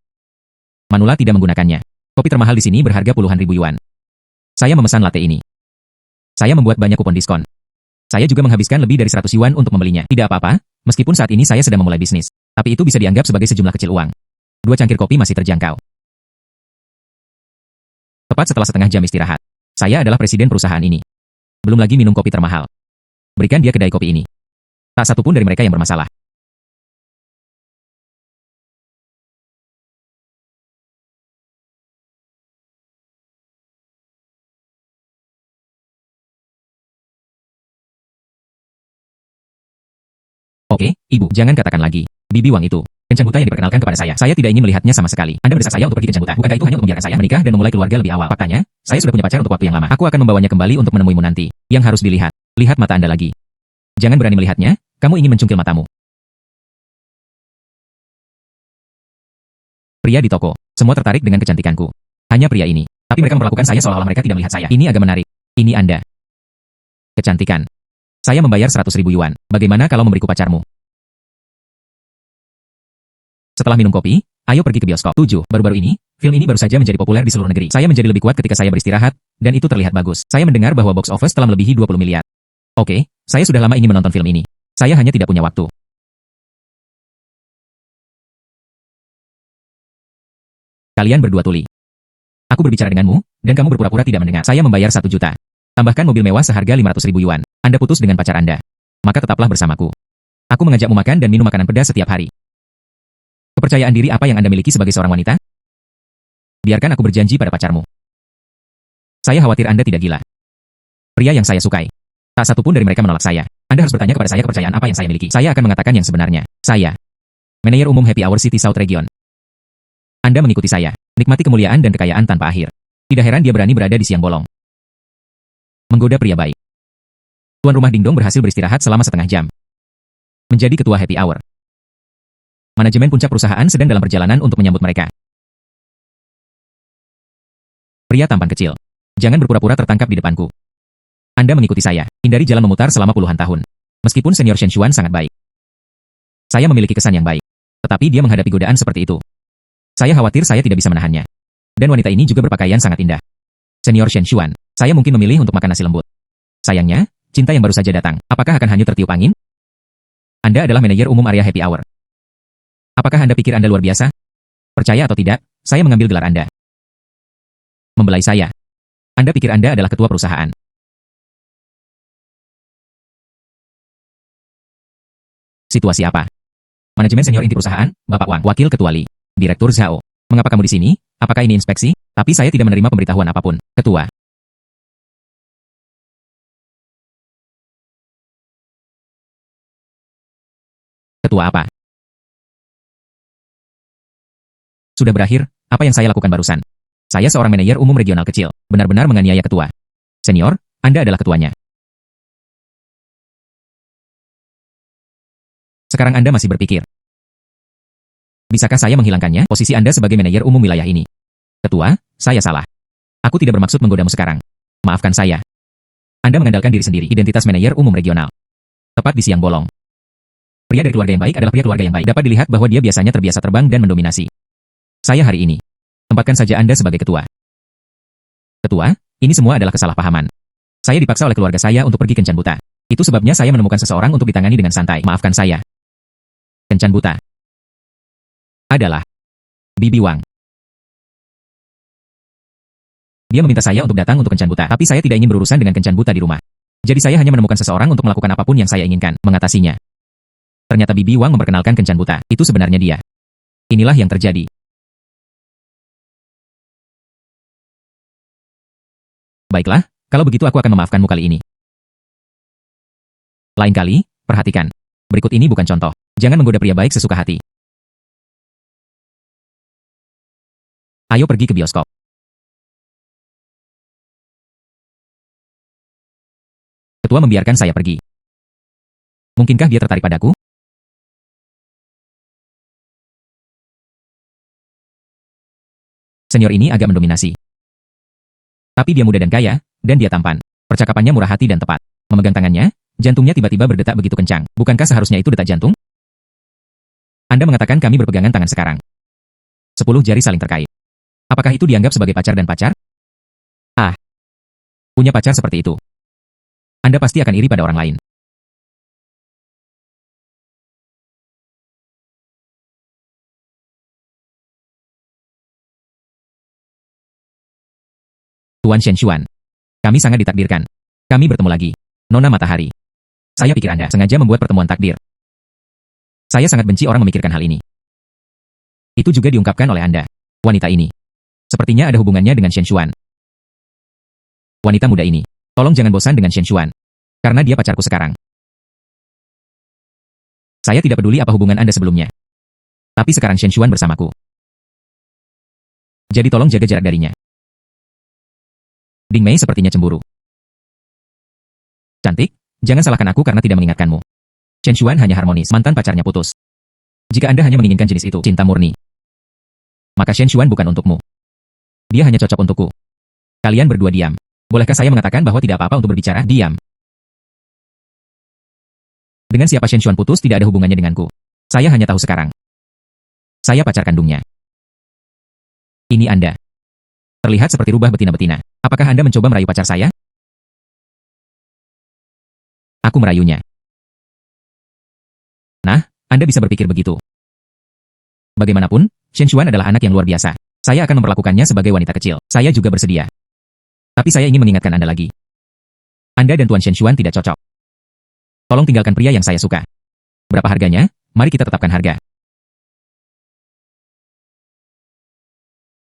Manula tidak menggunakannya. Kopi termahal di sini berharga puluhan ribu yuan. Saya memesan latte ini. Saya membuat banyak kupon diskon. Saya juga menghabiskan lebih dari 100 yuan untuk membelinya. Tidak apa-apa, meskipun saat ini saya sedang memulai bisnis. Tapi itu bisa dianggap sebagai sejumlah kecil uang. 2 cangkir kopi masih terjangkau. Tepat setelah setengah jam istirahat. Saya adalah presiden perusahaan ini. Belum lagi minum kopi termahal. Berikan dia kedai kopi ini. Tak satu pun dari mereka yang bermasalah. Oke, Ibu, jangan katakan lagi. Bibi Wang itu. Kencan buta yang diperkenalkan kepada saya. Saya tidak ingin melihatnya sama sekali. Anda mendesak saya untuk pergi kencan buta. Bukankah itu hanya untuk membiarkan saya menikah dan memulai keluarga lebih awal? Faktanya, saya sudah punya pacar untuk waktu yang lama. Aku akan membawanya kembali untuk menemuimu nanti. Yang harus dilihat. Lihat mata Anda lagi. Jangan berani melihatnya, kamu ingin mencungkil matamu. Pria di toko. Semua tertarik dengan kecantikanku. Hanya pria ini. Tapi mereka memperlakukan saya seolah-olah mereka tidak melihat saya. Ini agak menarik. Ini Anda. Kecantikan. Saya membayar 100.000 yuan. Bagaimana kalau memberiku pacarmu? Setelah minum kopi, ayo pergi ke bioskop. 7. Baru-baru ini, film ini baru saja menjadi populer di seluruh negeri. Saya menjadi lebih kuat ketika saya beristirahat, dan itu terlihat bagus. Saya mendengar bahwa box office telah melebihi 20 miliar. Oke, saya sudah lama ingin menonton film ini. Saya hanya tidak punya waktu. Kalian berdua tuli. Aku berbicara denganmu, dan kamu berpura-pura tidak mendengar. Saya membayar 1 juta. Tambahkan mobil mewah seharga 500.000 yuan. Anda putus dengan pacar Anda. Maka tetaplah bersamaku. Aku mengajakmu makan dan minum makanan pedas setiap hari. Kepercayaan diri apa yang Anda miliki sebagai seorang wanita? Biarkan aku berjanji pada pacarmu. Saya khawatir Anda tidak gila. Pria yang saya sukai. Tak satu pun dari mereka menolak saya. Anda harus bertanya kepada saya kepercayaan apa yang saya miliki. Saya akan mengatakan yang sebenarnya. Saya. Manajer umum Happy Hour City South Region. Anda mengikuti saya. Nikmati kemuliaan dan kekayaan tanpa akhir. Tidak heran dia berani berada di siang bolong. Menggoda pria baik. Tuan rumah Ding Dong berhasil beristirahat selama setengah jam. Menjadi ketua Happy Hour. Manajemen puncak perusahaan sedang dalam perjalanan untuk menyambut mereka. Pria tampan kecil. Jangan berpura-pura tertangkap di depanku. Anda mengikuti saya. Hindari jalan memutar selama puluhan tahun. Meskipun senior Shen Xuan sangat baik. Saya memiliki kesan yang baik. Tetapi dia menghadapi godaan seperti itu. Saya khawatir saya tidak bisa menahannya. Dan wanita ini juga berpakaian sangat indah. Senior Shen Xuan, saya mungkin memilih untuk makan nasi lembut. Sayangnya, cinta yang baru saja datang. Apakah akan hanyut tertiup angin? Anda adalah manajer umum area Happy Hour. Apakah Anda pikir Anda luar biasa? Percaya atau tidak, saya mengambil gelar Anda. Membelai saya. Anda pikir Anda adalah ketua perusahaan. Situasi apa? Manajemen senior inti perusahaan, Bapak Wang, Wakil Ketua Li, Direktur Zhao. Mengapa kamu di sini? Apakah ini inspeksi? Tapi saya tidak menerima pemberitahuan apapun, Ketua. Ketua apa? Sudah berakhir, apa yang saya lakukan barusan? Saya seorang manajer umum regional kecil, benar-benar menganiaya ketua. Senior, Anda adalah ketuanya. Sekarang Anda masih berpikir. Bisakah saya menghilangkannya, posisi Anda sebagai manajer umum wilayah ini? Ketua, saya salah. Aku tidak bermaksud menggodamu sekarang. Maafkan saya. Anda mengandalkan diri sendiri, identitas manajer umum regional. Tepat di siang bolong. Pria dari keluarga yang baik adalah pria keluarga yang baik. Dapat dilihat bahwa dia biasanya terbiasa terbang dan mendominasi. Saya hari ini. Tempatkan saja Anda sebagai ketua. Ketua, ini semua adalah kesalahpahaman. Saya dipaksa oleh keluarga saya untuk pergi kencan buta. Itu sebabnya saya menemukan seseorang untuk ditangani dengan santai. Maafkan saya. Kencan buta adalah Bibi Wang. Dia meminta saya untuk datang untuk kencan buta, tapi saya tidak ingin berurusan dengan kencan buta di rumah. Jadi saya hanya menemukan seseorang untuk melakukan apapun yang saya inginkan, mengatasinya. Ternyata Bibi Wang memperkenalkan kencan buta. Itu sebenarnya dia. Inilah yang terjadi. Baiklah, kalau begitu aku akan memaafkanmu kali ini. Lain kali, perhatikan. Berikut ini bukan contoh. Jangan menggoda pria baik sesuka hati. Ayo pergi ke bioskop. Ketua membiarkan saya pergi. Mungkinkah dia tertarik padaku? Senior ini agak mendominasi. Tapi dia muda dan kaya, dan dia tampan. Percakapannya murah hati dan tepat. Memegang tangannya, jantungnya tiba-tiba berdetak begitu kencang. Bukankah seharusnya itu detak jantung? Anda mengatakan kami berpegangan tangan sekarang. 10 jari saling terkait. Apakah itu dianggap sebagai pacar dan pacar? Ah, punya pacar seperti itu. Anda pasti akan iri pada orang lain. Tuan Shen Xuan. Kami sangat ditakdirkan. Kami bertemu lagi. Nona Matahari. Saya pikir Anda sengaja membuat pertemuan takdir. Saya sangat benci orang memikirkan hal ini. Itu juga diungkapkan oleh Anda. Wanita ini. Sepertinya ada hubungannya dengan Shen Xuan. Wanita muda ini. Tolong jangan bosan dengan Shen Xuan. Karena dia pacarku sekarang. Saya tidak peduli apa hubungan Anda sebelumnya. Tapi sekarang Shen Xuan bersamaku. Jadi tolong jaga jarak darinya. Ding Mei sepertinya cemburu. Cantik, jangan salahkan aku karena tidak mengingatkanmu. Shen Xuan hanya harmonis, mantan pacarnya putus. Jika Anda hanya menginginkan jenis itu, cinta murni, maka Shen Xuan bukan untukmu. Dia hanya cocok untukku. Kalian berdua diam. Bolehkah saya mengatakan bahwa tidak apa-apa untuk berbicara? Diam. Dengan siapa Shen Xuan putus tidak ada hubungannya denganku. Saya hanya tahu sekarang. Saya pacar kandungnya. Ini Anda. Terlihat seperti rubah betina-betina. Apakah Anda mencoba merayu pacar saya? Aku merayunya. Nah, Anda bisa berpikir begitu. Bagaimanapun, Shen Xuan adalah anak yang luar biasa. Saya akan memperlakukannya sebagai wanita kecil. Saya juga bersedia. Tapi saya ingin mengingatkan Anda lagi. Anda dan Tuan Shen Xuan tidak cocok. Tolong tinggalkan pria yang saya suka. Berapa harganya? Mari kita tetapkan harga.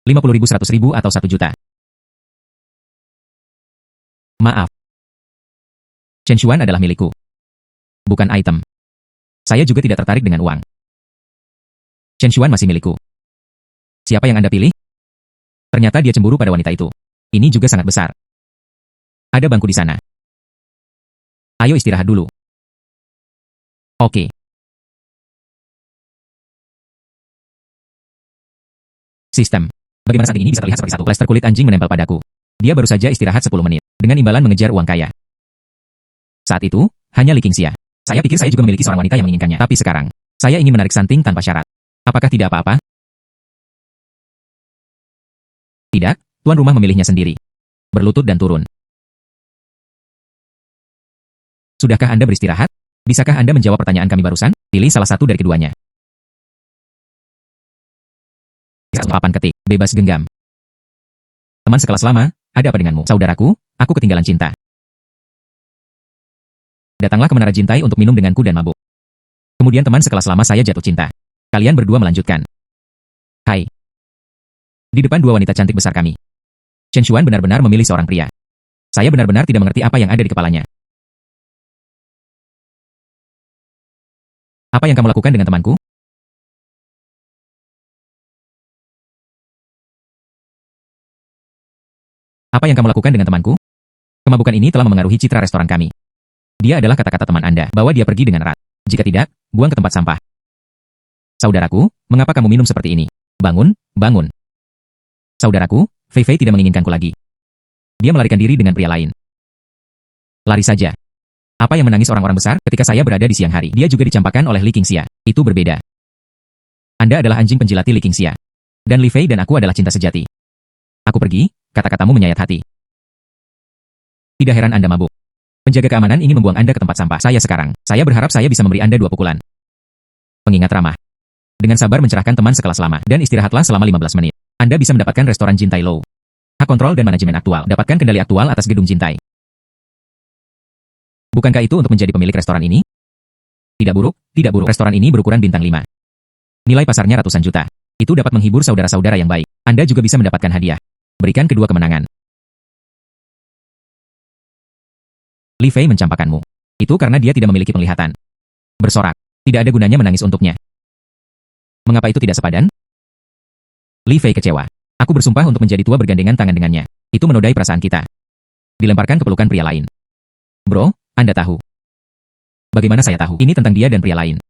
50.000, 100.000, atau 1 juta. Maaf. Shen Xuan adalah milikku. Bukan item. Saya juga tidak tertarik dengan uang. Shen Xuan masih milikku. Siapa yang Anda pilih? Ternyata dia cemburu pada wanita itu. Ini juga sangat besar. Ada bangku di sana. Ayo istirahat dulu. Oke. Sistem. Bagaimana saat ini bisa terlihat seperti satu plester kulit anjing menempel padaku. Dia baru saja istirahat 10 menit. Dengan imbalan mengejar uang kaya. Saat itu, hanya Li Qingxia. Saya pikir saya juga memiliki seorang wanita yang menginginkannya. Tapi sekarang, saya ingin menarik Santing tanpa syarat. Apakah tidak apa-apa? Tidak, tuan rumah memilihnya sendiri. Berlutut dan turun. Sudahkah Anda beristirahat? Bisakah Anda menjawab pertanyaan kami barusan? Pilih salah satu dari keduanya. Papan ketik, bebas genggam. Teman sekelas lama, Ada apa denganmu? Saudaraku, aku ketinggalan cinta. Datanglah ke Menara Jintai untuk minum denganku dan mabuk. Kemudian teman sekelas lama saya jatuh cinta. Kalian berdua melanjutkan. Hai. Di depan dua wanita cantik besar kami. Chen Xuan benar-benar memilih seorang pria. Saya benar-benar tidak mengerti apa yang ada di kepalanya. Apa yang kamu lakukan dengan temanku? Apa yang kamu lakukan dengan temanku? Kemabukan ini telah memengaruhi citra restoran kami. Dia adalah kata-kata teman Anda. Bawa dia pergi dengan erat. Jika tidak, buang ke tempat sampah. Saudaraku, mengapa kamu minum seperti ini? Bangun, bangun. Saudaraku, Fei Fei tidak menginginkanku lagi. Dia melarikan diri dengan pria lain. Lari saja. Apa yang menangis orang-orang besar ketika saya berada di siang hari? Dia juga dicampakkan oleh Li Qingxia. Itu berbeda. Anda adalah anjing penjilati Li Qingxia. Dan Li Fei dan aku adalah cinta sejati. Aku pergi, kata-katamu menyayat hati. Tidak heran Anda mabuk. Penjaga keamanan ingin membuang Anda ke tempat sampah. Saya sekarang. Saya berharap saya bisa memberi Anda 2 pukulan. Pengingat ramah. Dengan sabar mencerahkan teman sekelas lama dan istirahatlah selama 15 menit. Anda bisa mendapatkan restoran Jintai Low. Hak kontrol dan manajemen aktual. Dapatkan kendali aktual atas gedung Jintai. Bukankah itu untuk menjadi pemilik restoran ini? Tidak buruk, tidak buruk. Restoran ini berukuran bintang 5. Nilai pasarnya ratusan juta. Itu dapat menghibur saudara-saudara yang baik. Anda juga bisa mendapatkan hadiah. Berikan kedua kemenangan. Li Fei mencampakkanmu. Itu karena dia tidak memiliki penglihatan. Bersorak. Tidak ada gunanya menangis untuknya. Mengapa itu tidak sepadan? Li Fei kecewa. Aku bersumpah untuk menjadi tua bergandengan tangan dengannya. Itu menodai perasaan kita. Dilemparkan ke pelukan pria lain. Bro, Anda tahu. Bagaimana saya tahu? Ini tentang dia dan pria lain.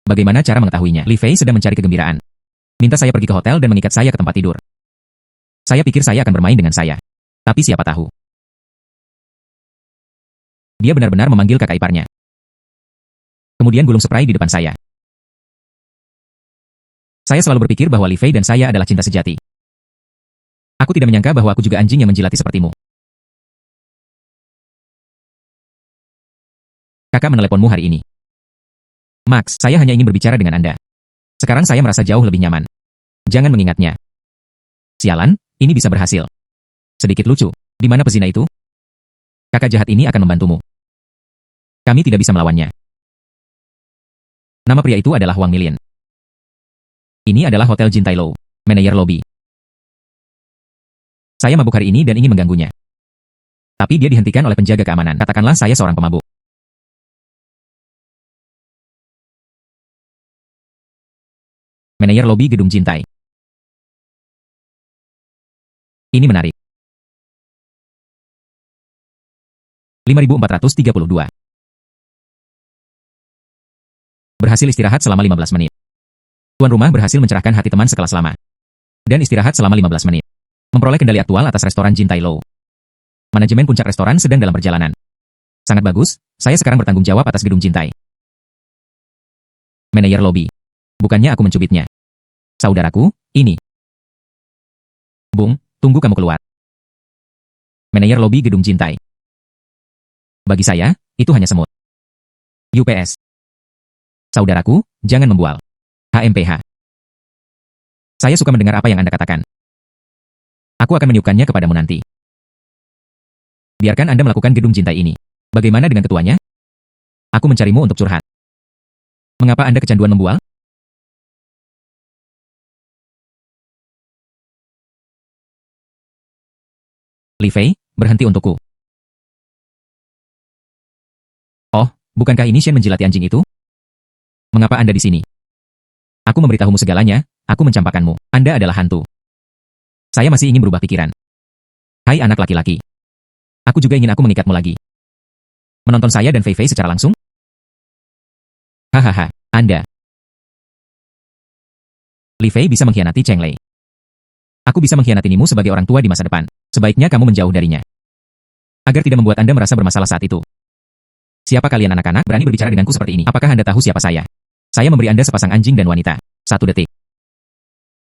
Bagaimana cara mengetahuinya? Li Fei sedang mencari kegembiraan. Minta saya pergi ke hotel dan mengikat saya ke tempat tidur. Saya pikir saya akan bermain dengan saya. Tapi siapa tahu. Dia benar-benar memanggil kakak iparnya. Kemudian gulung spray di depan saya. Saya selalu berpikir bahwa Li Fei dan saya adalah cinta sejati. Aku tidak menyangka bahwa aku juga anjing yang menjilati sepertimu. Kakak meneleponmu hari ini. Max, saya hanya ingin berbicara dengan Anda. Sekarang saya merasa jauh lebih nyaman. Jangan mengingatnya. Sialan, ini bisa berhasil. Sedikit lucu, di mana pezina itu? Kakak jahat ini akan membantumu. Kami tidak bisa melawannya. Nama pria itu adalah Wang Milian. Ini adalah Hotel Jintai Low, manajer lobi. Saya mabuk hari ini dan ingin mengganggunya. Tapi dia dihentikan oleh penjaga keamanan. Katakanlah saya seorang pemabuk. Manajer lobi gedung Jintai. Ini menarik. 5432. Berhasil istirahat selama 15 menit. Tuan rumah berhasil mencerahkan hati teman sekelas lama. Dan istirahat selama 15 menit. Memperoleh kendali aktual atas restoran Jintai Low. Manajemen puncak restoran sedang dalam perjalanan. Sangat bagus, saya sekarang bertanggung jawab atas gedung Jintai. Manajer lobi. Bukannya aku mencubitnya. Saudaraku, ini. Bung, tunggu kamu keluar. Manajer lobi gedung Jintai. Bagi saya, itu hanya semut. UPS. Saudaraku, jangan membual. HMPH. Saya suka mendengar apa yang Anda katakan. Aku akan meniupkannya kepadamu nanti. Biarkan Anda melakukan gedung Jintai ini. Bagaimana dengan ketuanya? Aku mencarimu untuk curhat. Mengapa Anda kecanduan membual? Li Fei, berhenti untukku. Oh, bukankah ini Shen menjilati anjing itu? Mengapa Anda di sini? Aku memberitahumu segalanya, aku mencampakkanmu. Anda adalah hantu. Saya masih ingin berubah pikiran. Hai anak laki-laki. Aku juga ingin aku mengikatmu lagi. Menonton saya dan Fei Fei secara langsung? Hahaha, Anda. Li Fei bisa mengkhianati Cheng Lei. Aku bisa mengkhianatinimu sebagai orang tua di masa depan. Sebaiknya kamu menjauh darinya. Agar tidak membuat Anda merasa bermasalah saat itu. Siapa kalian anak-anak berani berbicara denganku seperti ini? Apakah Anda tahu siapa saya? Saya memberi Anda sepasang anjing dan wanita. 1 detik.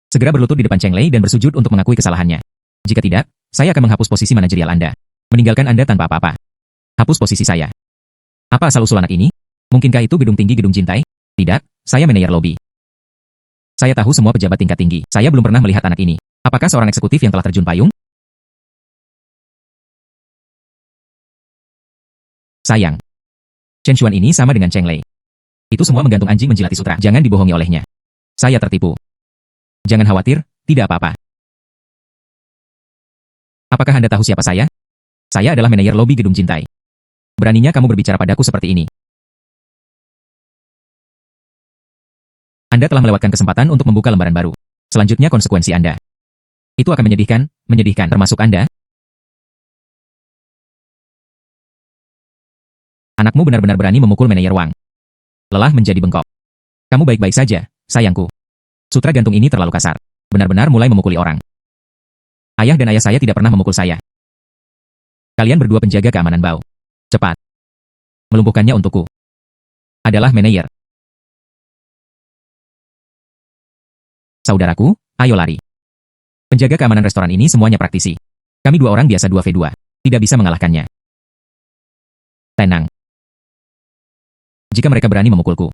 Segera berlutut di depan Cheng Lei dan bersujud untuk mengakui kesalahannya. Jika tidak, saya akan menghapus posisi manajerial Anda. Meninggalkan Anda tanpa apa-apa. Hapus posisi saya. Apa asal-usul anak ini? Mungkinkah itu gedung tinggi gedung Jintai? Tidak, saya manajer lobi. Saya tahu semua pejabat tingkat tinggi. Saya belum pernah melihat anak ini. Apakah seorang eksekutif yang telah terjun payung? Sayang. Chen Xuan ini sama dengan Cheng Lei. Itu semua menggantung anjing menjilati sutra. Jangan dibohongi olehnya. Saya tertipu. Jangan khawatir, tidak apa-apa. Apakah Anda tahu siapa saya? Saya adalah manajer lobi Gedung Jintai. Beraninya kamu berbicara padaku seperti ini. Anda telah melewatkan kesempatan untuk membuka lembaran baru. Selanjutnya konsekuensi Anda. Itu akan menyedihkan, termasuk Anda. Anakmu benar-benar berani memukul manajer Wang. Lelah menjadi bengkok. Kamu baik-baik saja, sayangku. Sutra gantung ini terlalu kasar. Benar-benar mulai memukuli orang. Ayah dan ayah saya tidak pernah memukul saya. Kalian berdua penjaga keamanan Bao. Cepat. Melumpuhkannya untukku. Adalah manajer. Saudaraku, ayo lari. Penjaga keamanan restoran ini semuanya praktisi. Kami dua orang biasa 2v2. Tidak bisa mengalahkannya. Tenang. Jika mereka berani memukulku,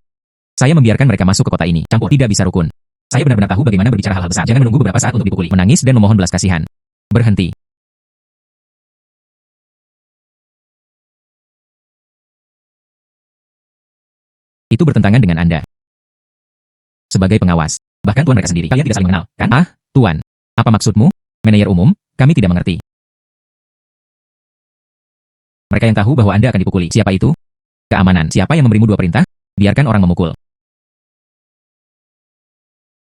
saya membiarkan mereka masuk ke kota ini. Campur tidak bisa rukun. Saya benar-benar tahu bagaimana berbicara hal-hal besar. Jangan menunggu beberapa saat untuk dipukuli. Menangis dan memohon belas kasihan. Berhenti. Itu bertentangan dengan Anda. Sebagai pengawas. Bahkan tuan mereka sendiri. Kalian tidak saling mengenal, kan? Ah, tuan. Apa maksudmu? Manajer umum, kami tidak mengerti. Mereka yang tahu bahwa Anda akan dipukuli. Siapa itu? Keamanan. Siapa yang memberimu 2 perintah? Biarkan orang memukul.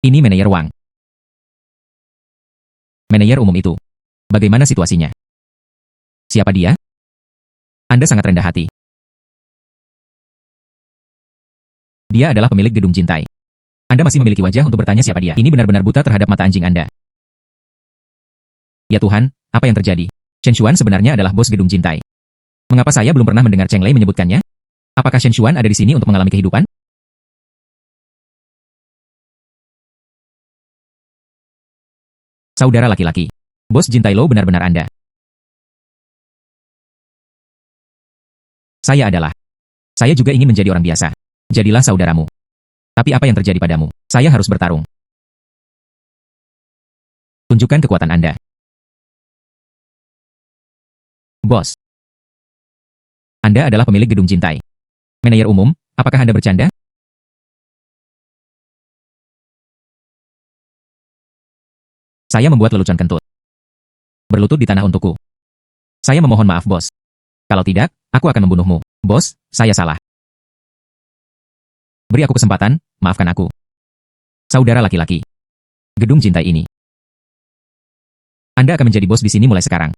Ini manajer Wang. Manajer umum itu. Bagaimana situasinya? Siapa dia? Anda sangat rendah hati. Dia adalah pemilik Gedung Jintai. Anda masih memiliki wajah untuk bertanya siapa dia. Ini benar-benar buta terhadap mata anjing Anda. Ya Tuhan, apa yang terjadi? Chen Xuan sebenarnya adalah bos Gedung Jintai. Mengapa saya belum pernah mendengar Cheng Lei menyebutkannya? Apakah Chen Xuan ada di sini untuk mengalami kehidupan? Saudara laki-laki. Bos Jintai Lo benar-benar Anda. Saya adalah. Saya juga ingin menjadi orang biasa. Jadilah saudaramu. Tapi apa yang terjadi padamu? Saya harus bertarung. Tunjukkan kekuatan Anda. Bos. Anda adalah pemilik Gedung Jintai. Manajer umum, apakah Anda bercanda? Saya membuat lelucon kentut. Berlutut di tanah untukku. Saya memohon maaf, bos. Kalau tidak, aku akan membunuhmu. Bos, saya salah. Beri aku kesempatan, maafkan aku. Saudara laki-laki. Gedung Jintai ini. Anda akan menjadi bos di sini mulai sekarang.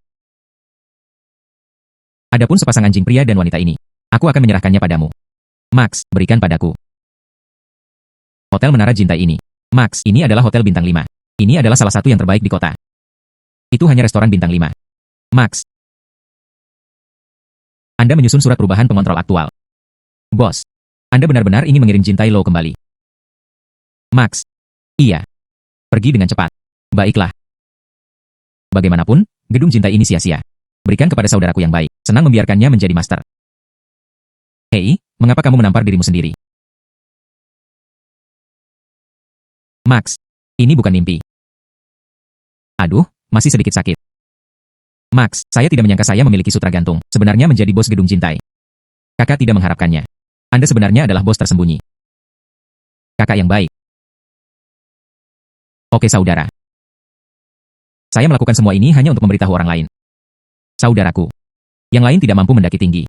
Adapun sepasang anjing pria dan wanita ini, aku akan menyerahkannya padamu. Max, berikan padaku. Hotel Menara Jintai ini. Max, ini adalah hotel bintang 5. Ini adalah salah satu yang terbaik di kota. Itu hanya restoran bintang 5. Max. Anda menyusun surat perubahan pengontrol aktual. Bos. Anda benar-benar ingin mengirim Jintai Lo kembali. Max. Iya. Pergi dengan cepat. Baiklah. Bagaimanapun, Gedung Jintai ini sia-sia. Berikan kepada saudaraku yang baik. Senang membiarkannya menjadi master. Hei, mengapa kamu menampar dirimu sendiri? Max. Ini bukan mimpi. Aduh, masih sedikit sakit. Max, saya tidak menyangka saya memiliki sutra gantung. Sebenarnya menjadi bos Gedung Jintai. Kakak tidak mengharapkannya. Anda sebenarnya adalah bos tersembunyi. Kakak yang baik. Oke saudara. Saya melakukan semua ini hanya untuk memberitahu orang lain. Saudaraku. Yang lain tidak mampu mendaki tinggi.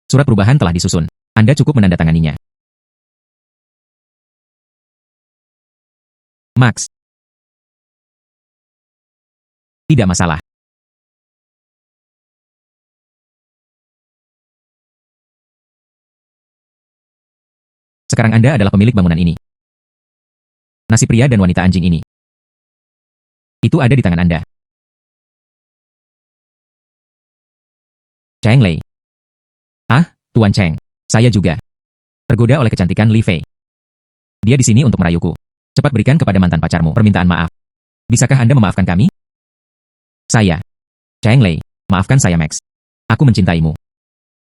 Surat perubahan telah disusun. Anda cukup menandatanganinya. Max. Tidak masalah. Sekarang Anda adalah pemilik bangunan ini. Nasib pria dan wanita anjing ini. Itu ada di tangan Anda. Cheng Lei. Ah, Tuan Cheng. Saya juga. Tergoda oleh kecantikan Li Fei. Dia di sini untuk merayuku. Cepat berikan kepada mantan pacarmu permintaan maaf. Bisakah Anda memaafkan kami? Saya. Cheng Lei. Maafkan saya Max. Aku mencintaimu.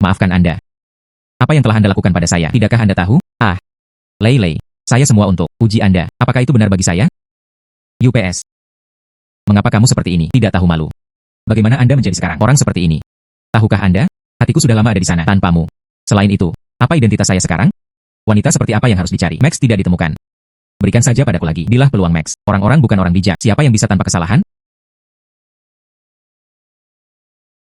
Maafkan Anda. Apa yang telah Anda lakukan pada saya? Tidakkah Anda tahu? Ah. Lei. Saya semua untuk uji Anda. Apakah itu benar bagi saya? UPS. Mengapa kamu seperti ini? Tidak tahu malu. Bagaimana Anda menjadi sekarang orang seperti ini? Tahukah Anda? Hatiku sudah lama ada di sana tanpamu. Selain itu, apa identitas saya sekarang? Wanita seperti apa yang harus dicari? Max tidak ditemukan. Berikan saja padaku lagi. Dilah peluang Max. Orang-orang bukan orang bijak. Siapa yang bisa tanpa kesalahan?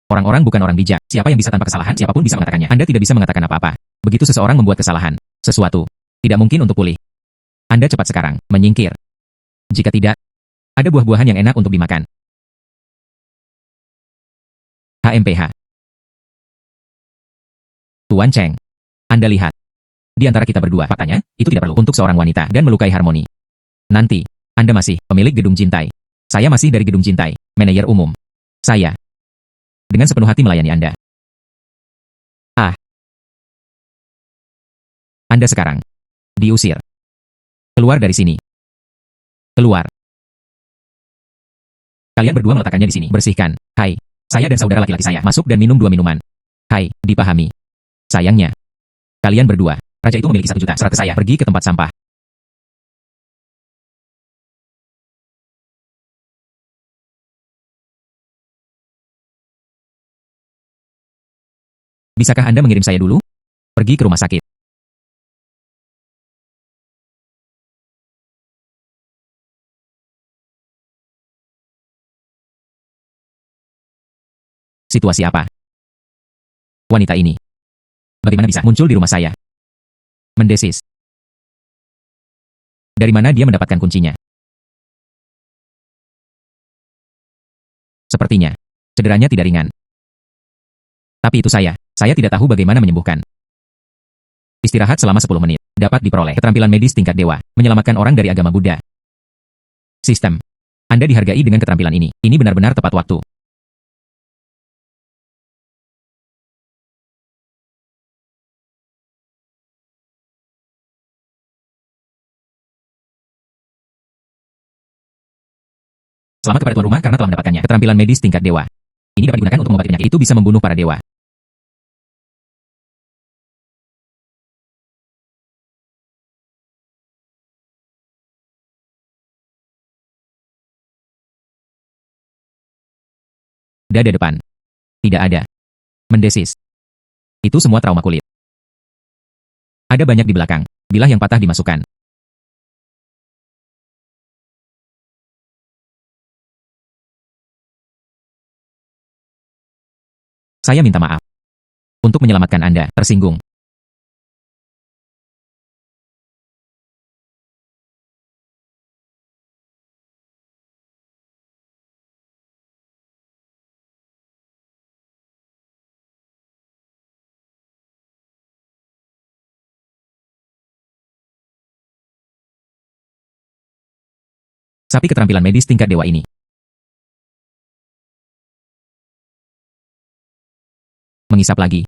Orang-orang bukan orang bijak. Siapa yang bisa tanpa kesalahan? Siapapun bisa mengatakannya. Anda tidak bisa mengatakan apa-apa. Begitu seseorang membuat kesalahan, sesuatu tidak mungkin untuk pulih. Anda cepat sekarang, menyingkir. Jika tidak, ada buah-buahan yang enak untuk dimakan. HMPH. Tuan Cheng. Anda lihat. Di antara kita berdua, faktanya, itu tidak perlu untuk seorang wanita dan melukai harmoni. Nanti, Anda masih pemilik gedung Jintai. Saya masih dari gedung Jintai, manajer umum. Saya dengan sepenuh hati melayani Anda. Anda sekarang diusir. Keluar dari sini. Keluar. Kalian berdua meletakkannya di sini. Bersihkan. Hai. Saya dan saudara laki-laki saya masuk dan minum 2 minuman. Hai, dipahami. Sayangnya, kalian berdua, raja itu memiliki 1 juta. Serta saya pergi ke tempat sampah. Bisakah Anda mengirim saya dulu? Pergi ke rumah sakit. Situasi apa? Wanita ini bagaimana bisa muncul di rumah saya? Mendesis. Dari mana dia mendapatkan kuncinya? Sepertinya, cederanya tidak ringan. Tapi itu saya tidak tahu bagaimana menyembuhkan. Istirahat selama 10 menit. Dapat diperoleh keterampilan medis tingkat dewa, menyelamatkan orang dari agama Buddha. Sistem. Anda dihargai dengan keterampilan ini. Ini benar-benar tepat waktu. Selamat kepada tuan rumah karena telah mendapatkannya. Keterampilan medis tingkat dewa. Ini dapat digunakan untuk mengobati penyakit. Itu bisa membunuh para dewa. Dada depan. Tidak ada. Mendesis. Itu semua trauma kulit. Ada banyak di belakang. Bilah yang patah dimasukkan. Saya minta maaf. Untuk menyelamatkan Anda, tersinggung. Sapi keterampilan medis tingkat dewa ini. Mengisap lagi.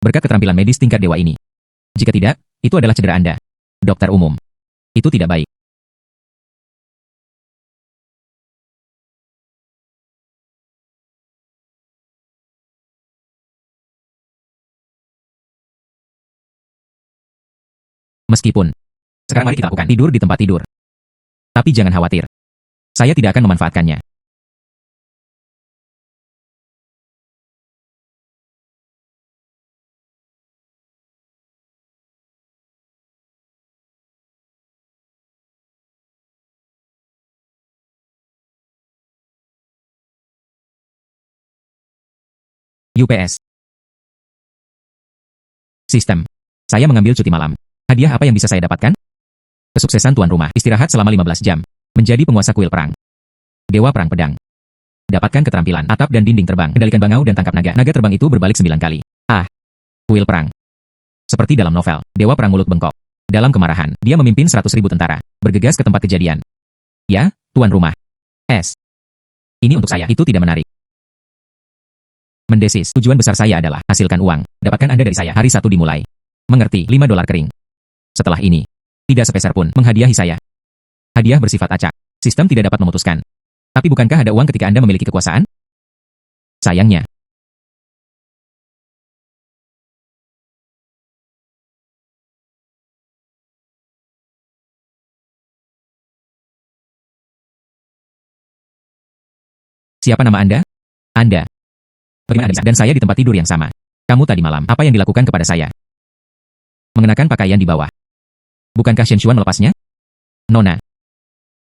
Berkat keterampilan medis tingkat dewa ini. Jika tidak, itu adalah cedera Anda. Dokter umum. Itu tidak baik. Meskipun, sekarang mari kita lakukan tidur di tempat tidur. Tapi jangan khawatir. Saya tidak akan memanfaatkannya. UPS. Sistem. Saya mengambil cuti malam. Hadiah apa yang bisa saya dapatkan? Kesuksesan tuan rumah. Istirahat selama 15 jam. Menjadi penguasa kuil perang. Dewa perang pedang. Dapatkan keterampilan atap dan dinding terbang. Kendalikan bangau dan tangkap naga. Naga terbang itu berbalik 9 kali. Kuil perang. Seperti dalam novel, Dewa perang mulut bengkok. Dalam kemarahan, dia memimpin 100.000 tentara. Bergegas ke tempat kejadian. Ya, tuan rumah. Ini untuk saya. Itu tidak menarik. Mendesis. Tujuan besar saya adalah hasilkan uang. Dapatkan Anda dari saya. Hari 1 dimulai. Mengerti? $5 kering. Setelah ini, tidak sepeser pun menghadiahi saya. Hadiah bersifat acak. Sistem tidak dapat memutuskan. Tapi bukankah ada uang ketika Anda memiliki kekuasaan? Sayangnya. Siapa nama Anda? Anda. Bagaimana Anda bisa? Dan saya di tempat tidur yang sama. Kamu tadi malam, apa yang dilakukan kepada saya? Mengenakan pakaian di bawah. Bukankah Shen Xuan melepasnya? Nona.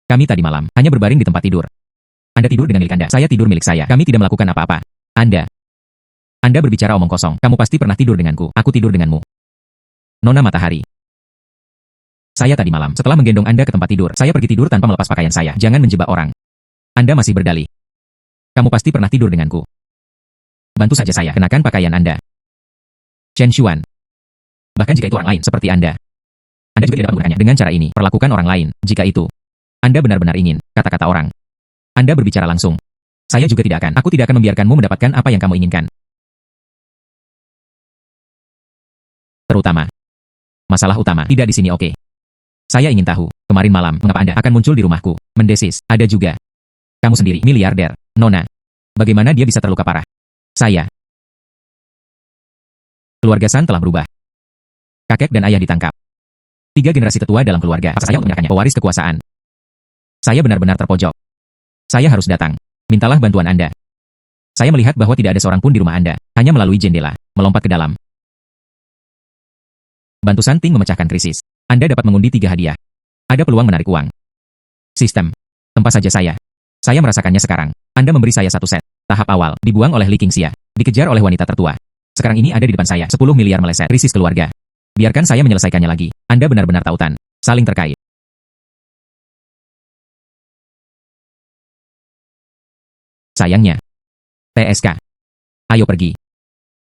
Kami tadi malam, hanya berbaring di tempat tidur. Anda tidur dengan milik Anda, saya tidur milik saya. Kami tidak melakukan apa-apa. Anda berbicara omong kosong. Kamu pasti pernah tidur denganku, aku tidur denganmu. Nona Matahari. Saya tadi malam, setelah menggendong Anda ke tempat tidur, saya pergi tidur tanpa melepas pakaian saya. Jangan menjebak orang. Anda masih berdalih. Kamu pasti pernah tidur denganku. Bantu saja saya, kenakan pakaian Anda. Chen Xuan. Bahkan jika itu orang lain, seperti Anda juga tidak dapat menggunakannya dengan cara ini. Perlakukan orang lain, jika itu Anda benar-benar ingin, kata-kata orang. Anda berbicara langsung. Saya juga tidak akan. Aku tidak akan membiarkanmu mendapatkan apa yang kamu inginkan. Terutama. Masalah utama, tidak di sini oke. Saya ingin tahu, kemarin malam, mengapa Anda akan muncul di rumahku? Mendesis, ada juga. Kamu sendiri, miliarder, Nona. Bagaimana dia bisa terluka parah? Saya. Keluarga San telah berubah. Kakek dan ayah ditangkap. 3 generasi tetua dalam keluarga. Paksa saya untuk menyerahkannya, pewaris kekuasaan. Saya benar-benar terpojok. Saya harus datang. Mintalah bantuan Anda. Saya melihat bahwa tidak ada seorang pun di rumah Anda, hanya melalui jendela, melompat ke dalam. Bantu Santing memecahkan krisis. Anda dapat mengundi 3 hadiah. Ada peluang menarik uang. Sistem. Tempat saja saya. Saya merasakannya sekarang. Anda memberi saya 1 set. Tahap awal, dibuang oleh Li Qingxia. Dikejar oleh wanita tertua. Sekarang ini ada di depan saya, 10 miliar meleset. Krisis keluarga. Biarkan saya menyelesaikannya lagi. Anda benar-benar tautan. Saling terkait. Sayangnya. TSK. Ayo pergi.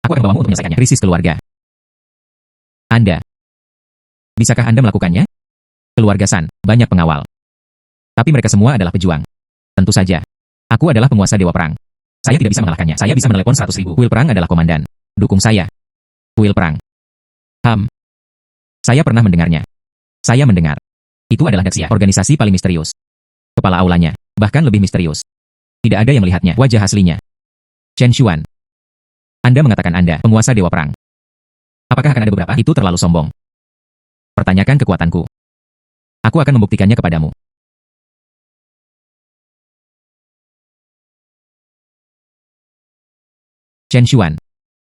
Aku akan membawamu untuk menyelesaikannya. Krisis keluarga. Anda. Bisakah Anda melakukannya? Keluarga San, banyak pengawal. Tapi mereka semua adalah pejuang. Tentu saja. Aku adalah penguasa Dewa Perang. Saya tidak bisa mengalahkannya. Saya bisa menelepon 100.000. Kuil Perang adalah komandan. Dukung saya. Kuil Perang. Saya pernah mendengarnya. Saya mendengar. Itu adalah Daxia, organisasi paling misterius. Kepala aulanya, bahkan lebih misterius. Tidak ada yang melihatnya, wajah aslinya. Chen Xuan. Anda mengatakan Anda, penguasa Dewa Perang. Apakah akan ada beberapa? Itu terlalu sombong. Pertanyakan kekuatanku. Aku akan membuktikannya kepadamu. Chen Xuan.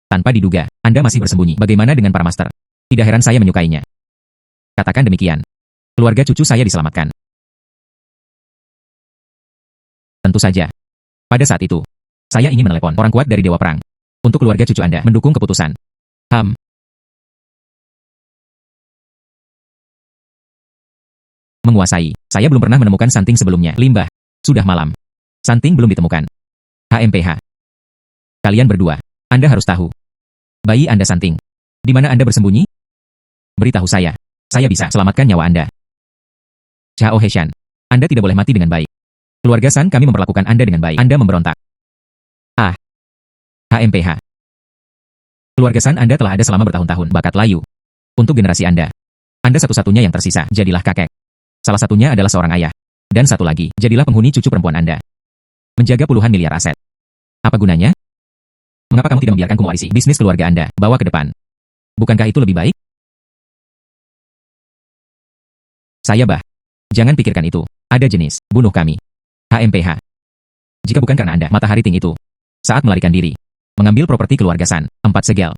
Tanpa diduga, Anda masih bersembunyi. Bagaimana dengan para master? Tidak heran saya menyukainya. Katakan demikian. Keluarga cucu saya diselamatkan. Tentu saja. Pada saat itu, saya ingin menelepon orang kuat dari Dewa Perang. Untuk keluarga cucu Anda mendukung keputusan. Menguasai. Saya belum pernah menemukan Santing sebelumnya. Limbah. Sudah malam. Santing belum ditemukan. HMPH. Kalian berdua. Anda harus tahu. Bayi Anda Santing. Di mana Anda bersembunyi? Beritahu saya. Saya bisa selamatkan nyawa Anda. Chao Heshan. Anda tidak boleh mati dengan baik. Keluarga San kami memperlakukan Anda dengan baik. Anda memberontak. HMPH. Keluarga San Anda telah ada selama bertahun-tahun. Bakat layu. Untuk generasi Anda. Anda satu-satunya yang tersisa. Jadilah kakek. Salah satunya adalah seorang ayah. Dan satu lagi, jadilah penghuni cucu perempuan Anda. Menjaga puluhan miliar aset. Apa gunanya? Mengapa kamu tidak membiarkanku mewarisi bisnis keluarga Anda? Bawa ke depan. Bukankah itu lebih baik? Jangan pikirkan itu. Ada jenis, bunuh kami. HMPH. Jika bukan karena Anda, Matahari Ting itu. Saat melarikan diri. Mengambil properti keluarga San, 4 segel.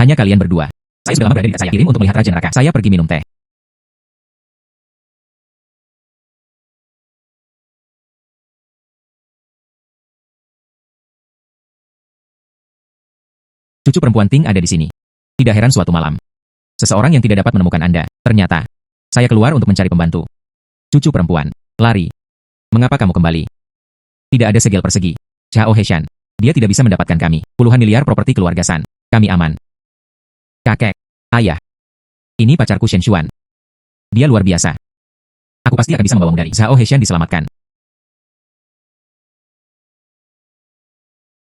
Hanya kalian berdua. Saya sudah lama berada di dekat saya. Kirim untuk melihat Raja Neraka. Saya pergi minum teh. Cucu perempuan Ting ada di sini. Tidak heran suatu malam. Seseorang yang tidak dapat menemukan Anda. Ternyata. Saya keluar untuk mencari pembantu. Cucu perempuan. Lari. Mengapa kamu kembali? Tidak ada segel persegi. Chao Heshan. Dia tidak bisa mendapatkan kami. Puluhan miliar properti keluarga San. Kami aman. Kakek. Ayah. Ini pacarku Shen Xuan. Dia luar biasa. Aku pasti akan bisa membawamu dari Chao Heshan diselamatkan.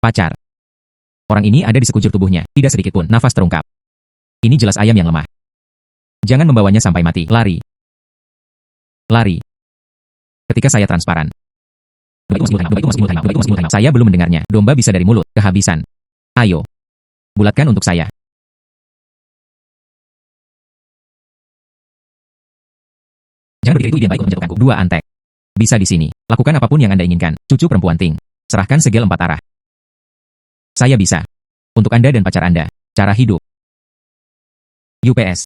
Pacar. Orang ini ada di sekujur tubuhnya. Tidak sedikit pun nafas terungkap. Ini jelas ayam yang lemah. Jangan membawanya sampai mati. Lari. Lari. Ketika saya transparan. Domba itu masuk mulut harimau. Domba itu masuk mulut harimau. Saya belum mendengarnya. Domba bisa dari mulut. Kehabisan. Ayo. Bulatkan untuk saya. Jangan berpikir itu ide yang baik untuk menjatuhkanku. Dua antek. Bisa di sini. Lakukan apapun yang Anda inginkan. Cucu perempuan Ting. Serahkan segel 4 arah. Saya bisa. Untuk Anda dan pacar Anda. Cara hidup. UPS.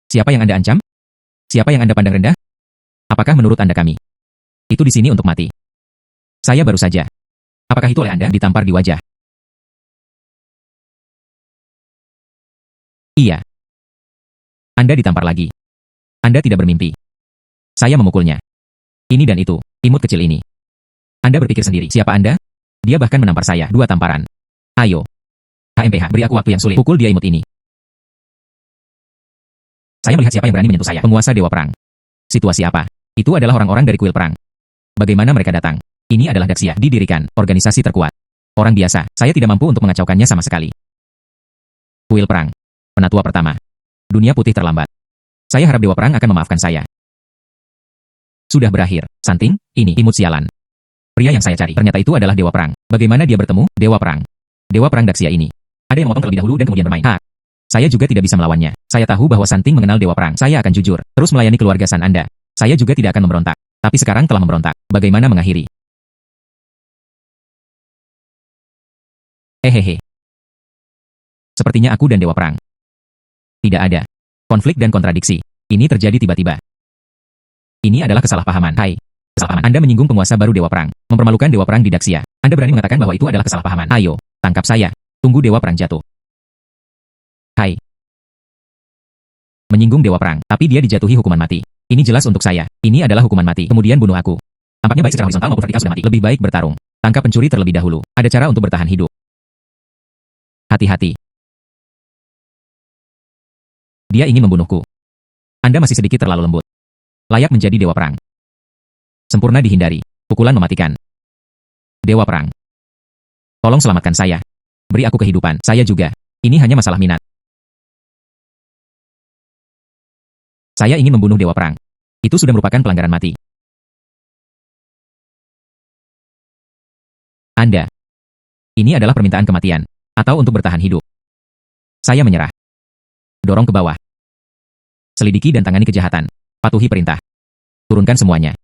Siapa yang Anda ancam? Siapa yang Anda pandang rendah? Apakah menurut Anda kami itu di sini untuk mati? Saya baru saja. Apakah itu oleh Anda ditampar di wajah? Iya. Anda ditampar lagi. Anda tidak bermimpi. Saya memukulnya. Ini dan itu, imut kecil ini. Anda berpikir sendiri, siapa Anda? Dia bahkan menampar saya, 2 tamparan. Ayo. HMPH, beri aku waktu yang sulit. Pukul dia imut ini. Saya melihat siapa yang berani menyentuh saya. Penguasa Dewa Perang. Situasi apa? Itu adalah orang-orang dari kuil perang. Bagaimana mereka datang? Ini adalah Daxia, didirikan, organisasi terkuat. Orang biasa, saya tidak mampu untuk mengacaukannya sama sekali. Kuil perang. Penatua pertama. Dunia putih terlambat. Saya harap Dewa Perang akan memaafkan saya. Sudah berakhir. Santing, ini imut sialan. Pria yang saya cari, ternyata itu adalah Dewa Perang. Bagaimana dia bertemu? Dewa Perang. Dewa Perang Daxia ini. Ada yang memotong terlebih dahulu dan kemudian bermain. Saya juga tidak bisa melawannya. Saya tahu bahwa Santing mengenal Dewa Perang. Saya akan jujur, terus melayani keluarga San Anda. Saya juga tidak akan memberontak. Tapi sekarang telah memberontak. Bagaimana mengakhiri? Hehehe. Sepertinya aku dan Dewa Perang. Tidak ada konflik dan kontradiksi. Ini terjadi tiba-tiba. Ini adalah kesalahpahaman. Hai. Kesalahpahaman. Anda menyinggung penguasa baru Dewa Perang. Mempermalukan Dewa Perang di Daxia. Anda berani mengatakan bahwa itu adalah kesalahpahaman. Ayo, tangkap saya. Tunggu Dewa Perang jatuh. Hai. Menyinggung Dewa Perang, tapi dia dijatuhi hukuman mati. Ini jelas untuk saya. Ini adalah hukuman mati. Kemudian bunuh aku. Tampaknya baik secara horizontal maupun vertikal sudah mati. Lebih baik bertarung. Tangkap pencuri terlebih dahulu. Ada cara untuk bertahan hidup. Hati-hati. Dia ingin membunuhku. Anda masih sedikit terlalu lembut. Layak menjadi Dewa Perang. Sempurna dihindari. Pukulan mematikan. Dewa Perang. Tolong selamatkan saya. Beri aku kehidupan. Saya juga. Ini hanya masalah minat. Saya ingin membunuh Dewa Perang. Itu sudah merupakan pelanggaran mati. Anda. Ini adalah permintaan kematian. Atau untuk bertahan hidup. Saya menyerah. Dorong ke bawah. Selidiki dan tangani kejahatan. Patuhi perintah. Turunkan semuanya.